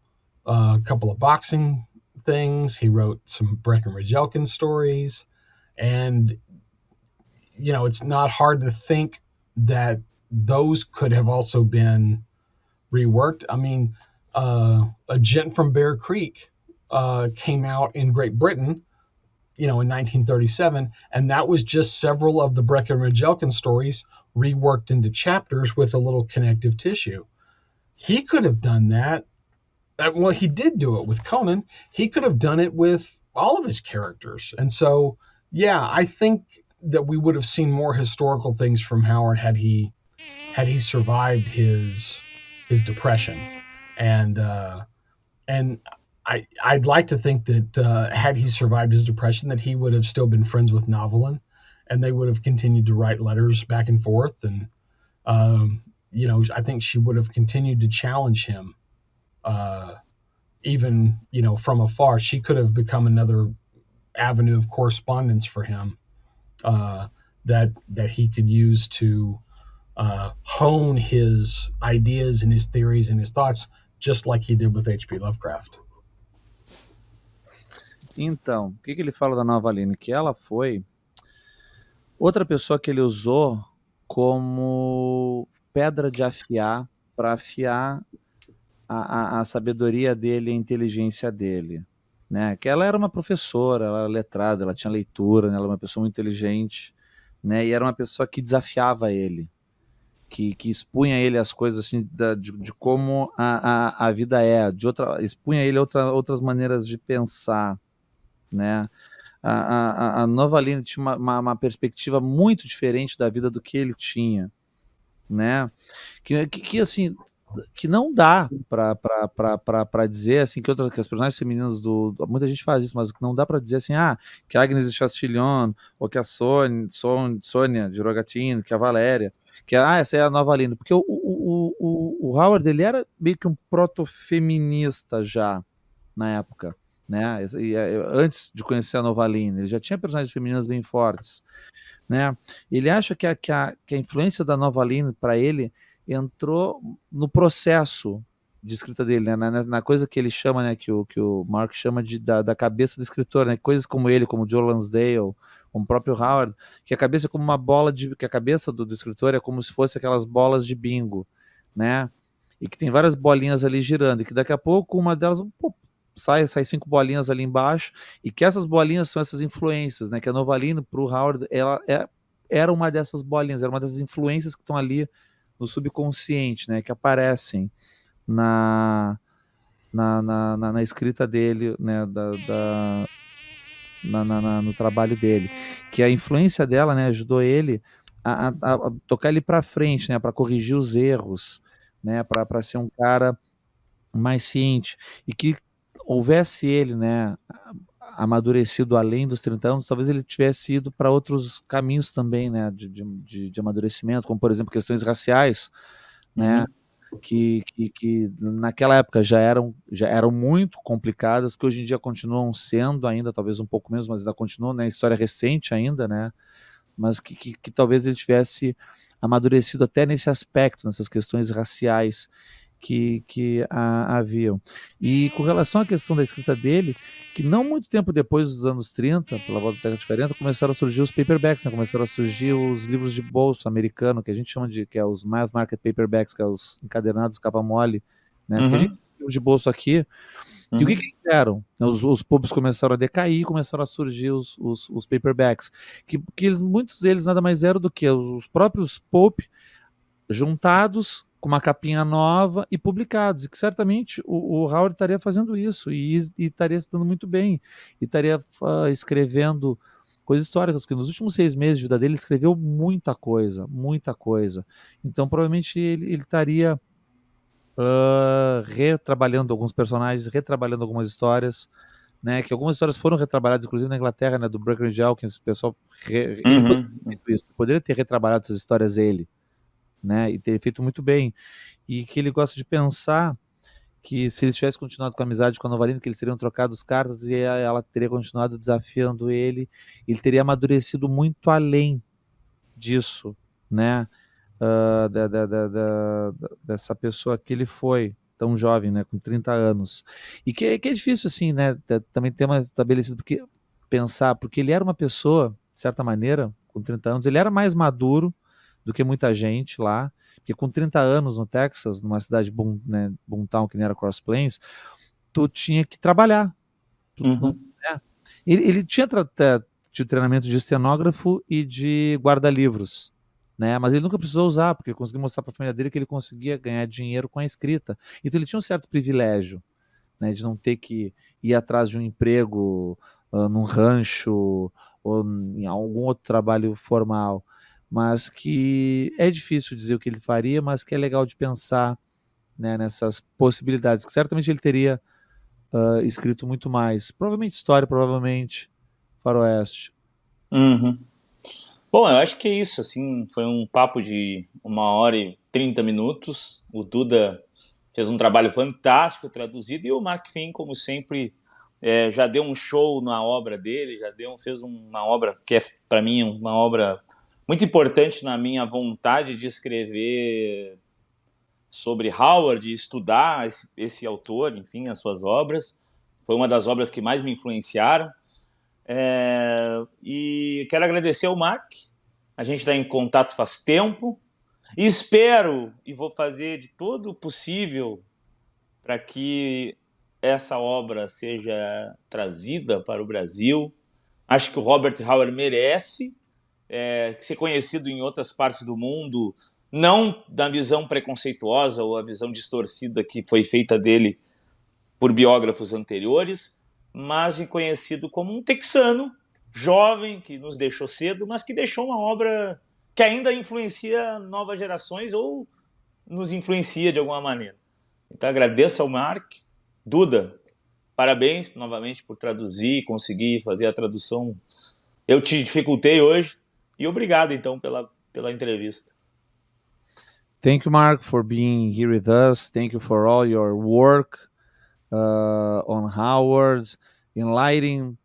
a couple of boxing things. He wrote some Breckinridge Elkins stories, and it's not hard to think that those could have also been reworked. I mean, A Gent from Bear Creek came out in Great Britain, in 1937, and that was just several of the Breckinridge Elkins stories reworked into chapters with a little connective tissue. He could have done that. Well, he did do it with Conan. He could have done it with all of his characters. And so, yeah, I think that we would have seen more historical things from Howard had he survived his depression. And I'd like to think that had he survived his depression, that he would have still been friends with Novelin, and they would have continued to write letters back and forth. And I think she would have continued to challenge him, even from afar. She could have become another avenue of correspondence for him that he could use to hone his ideas and his theories and his thoughts, just like he did with H.P. Lovecraft. Então, o que ele fala da Novaline? Que ela foi outra pessoa que ele usou como pedra de afiar para afiar a sabedoria dele, a inteligência dele, né? Que ela era uma professora, ela era letrada, ela tinha leitura, né? Ela era uma pessoa muito inteligente, né? E era uma pessoa que desafiava ele, que expunha ele as coisas assim, de como a vida é, expunha ele outras maneiras de pensar, né? A Novaline tinha uma perspectiva muito diferente da vida do que ele tinha, né? Que assim, que não dá para dizer assim que as personagens femininas muita gente faz isso, mas não dá para dizer assim, que a Agnes de Chastillon, ou que a Sônia de Rogatino, que a Valéria, que essa é a Novaline, porque o Howard, ele era meio que um proto-feminista já na época, né? Antes de conhecer a Novaline, ele já tinha personagens femininas bem fortes, né? Ele acha que a influência da Novaline para ele entrou no processo de escrita dele, né? Na coisa que ele chama, né, que o Mark chama da cabeça do escritor, né? Coisas como ele, como Joe Lansdale, como o próprio Howard, que a cabeça é como uma bola que a cabeça do escritor é como se fosse aquelas bolas de bingo, né? E que tem várias bolinhas ali girando, e que daqui a pouco uma delas sai 5 bolinhas ali embaixo, e que essas bolinhas são essas influências, né? Que a Novaline, para o Howard, ela era uma dessas bolinhas, era uma dessas influências que estão ali no subconsciente, né? Que aparecem na escrita dele, né? No trabalho dele, que a influência dela, né, ajudou ele a tocar ele para frente, né? Para corrigir os erros, né? Para ser um cara mais ciente, e que houvesse ele, né, amadurecido além dos 30 anos, talvez ele tivesse ido para outros caminhos também, né, de amadurecimento, como por exemplo questões raciais, né, que naquela época já eram muito complicadas, que hoje em dia continuam sendo ainda, talvez um pouco menos, mas ainda continuam, né, história recente ainda, né, mas que talvez ele tivesse amadurecido até nesse aspecto, nessas questões raciais que haviam. E com relação à questão da escrita dele, que não muito tempo depois dos anos 30, pela volta da década de 40, começaram a surgir os paperbacks, né? Começaram a surgir os livros de bolso americano, que a gente chama de, que é os mass market paperbacks, que é os encadernados capa mole, né? Porque a gente tem livro de bolso aqui, e o que eles fizeram? Os pubs começaram a decair, começaram a surgir os paperbacks, muitos deles nada mais eram do que os próprios pulp juntados com uma capinha nova e publicados, e que certamente o Howard estaria fazendo isso, e estaria se dando muito bem, e estaria escrevendo coisas históricas, porque nos últimos 6 meses de vida dele ele escreveu muita coisa, muita coisa. Então provavelmente ele estaria retrabalhando alguns personagens, retrabalhando algumas histórias, né, que algumas histórias foram retrabalhadas, inclusive na Inglaterra, né, do Berkeley Hawkins, o pessoal, ele poderia ter feito isso, poderia ter retrabalhado essas histórias ele, né, e ter feito muito bem, e que ele gosta de pensar que se ele tivesse continuado com a amizade com a Novalina, que eles teriam trocado os cartas e ela teria continuado desafiando ele teria amadurecido muito além disso, né, dessa pessoa que ele foi, tão jovem, né, com 30 anos. E que é difícil, assim, né, também ter mais estabelecido, porque ele era uma pessoa, de certa maneira, com 30 anos, ele era mais maduro do que muita gente lá, porque com 30 anos no Texas, numa cidade boomtown que nem era Cross Plains, tu tinha que trabalhar. Né? Ele tinha treinamento de estenógrafo e de guarda-livros, né? Mas ele nunca precisou usar, porque conseguiu mostrar para a família dele que ele conseguia ganhar dinheiro com a escrita. Então ele tinha um certo privilégio, né, de não ter que ir atrás de um emprego num rancho ou em algum outro trabalho formal, mas que é difícil dizer o que ele faria, mas que é legal de pensar, né, nessas possibilidades, que certamente ele teria escrito muito mais. Provavelmente história, provavelmente faroeste. Bom, eu acho que é isso, assim, foi um papo de 1h30. O Duda fez um trabalho fantástico traduzido, e o Mark Finn, como sempre, já deu um show na obra dele, fez uma obra que é, para mim, uma obra muito importante na minha vontade de escrever sobre Howard, estudar esse autor, enfim, as suas obras. Foi uma das obras que mais me influenciaram. E quero agradecer ao Mark. A gente está em contato faz tempo. E espero, e vou fazer de todo o possível para que essa obra seja trazida para o Brasil. Acho que o Robert Howard merece ser conhecido em outras partes do mundo, não da visão preconceituosa ou a visão distorcida que foi feita dele por biógrafos anteriores, mas conhecido como um texano jovem que nos deixou cedo, mas que deixou uma obra que ainda influencia novas gerações ou nos influencia de alguma maneira. Então agradeço ao Mark. Duda, parabéns novamente por traduzir, conseguir fazer a tradução. Eu te dificultei hoje, e obrigado então pela entrevista. Thank you, Mark, for being here with us. Thank you for all your work on Howard, enlightening,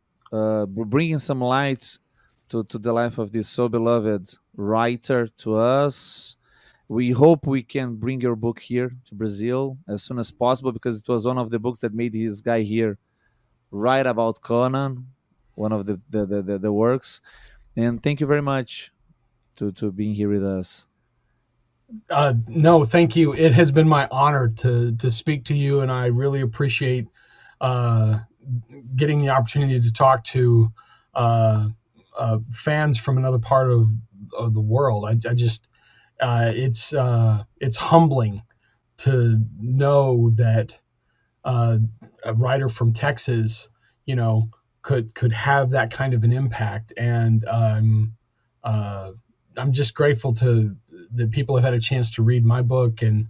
bringing some light to the life of this so beloved writer to us. We hope we can bring your book here to Brazil as soon as possible, because it was one of the books that made this guy here write about Conan, one of the works. And thank you very much to being here with us. No, thank you. It has been my honor to speak to you, and I really appreciate getting the opportunity to talk to fans from another part of the world. I just it's humbling to know that a writer from Texas, could have that kind of an impact, and I'm just grateful that people have had a chance to read my book and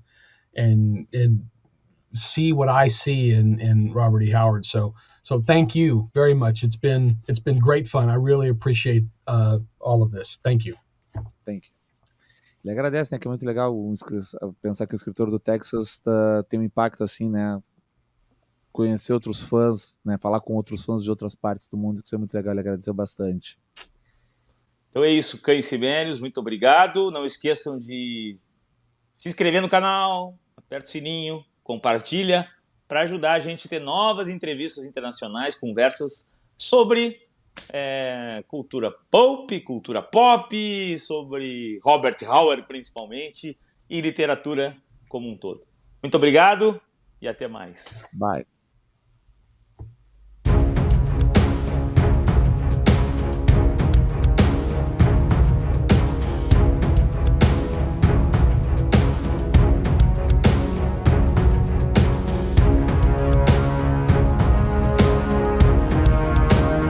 see what I see in Robert E. Howard. So thank you very much. It's been great fun. I really appreciate all of this. Thank you. Thank you. Ele agradece, né? Que é muito legal pensar que o escritor do Texas tem um impacto assim, né? Conhecer outros fãs, né? Falar com outros fãs de outras partes do mundo, que isso é muito legal. Ele agradeceu bastante. Então é isso, cães sibérios, muito obrigado. Não esqueçam de se inscrever no canal, aperta o sininho, compartilha, para ajudar a gente a ter novas entrevistas internacionais, conversas sobre cultura pop, sobre Robert Howard principalmente, e literatura como um todo. Muito obrigado e até mais. Bye.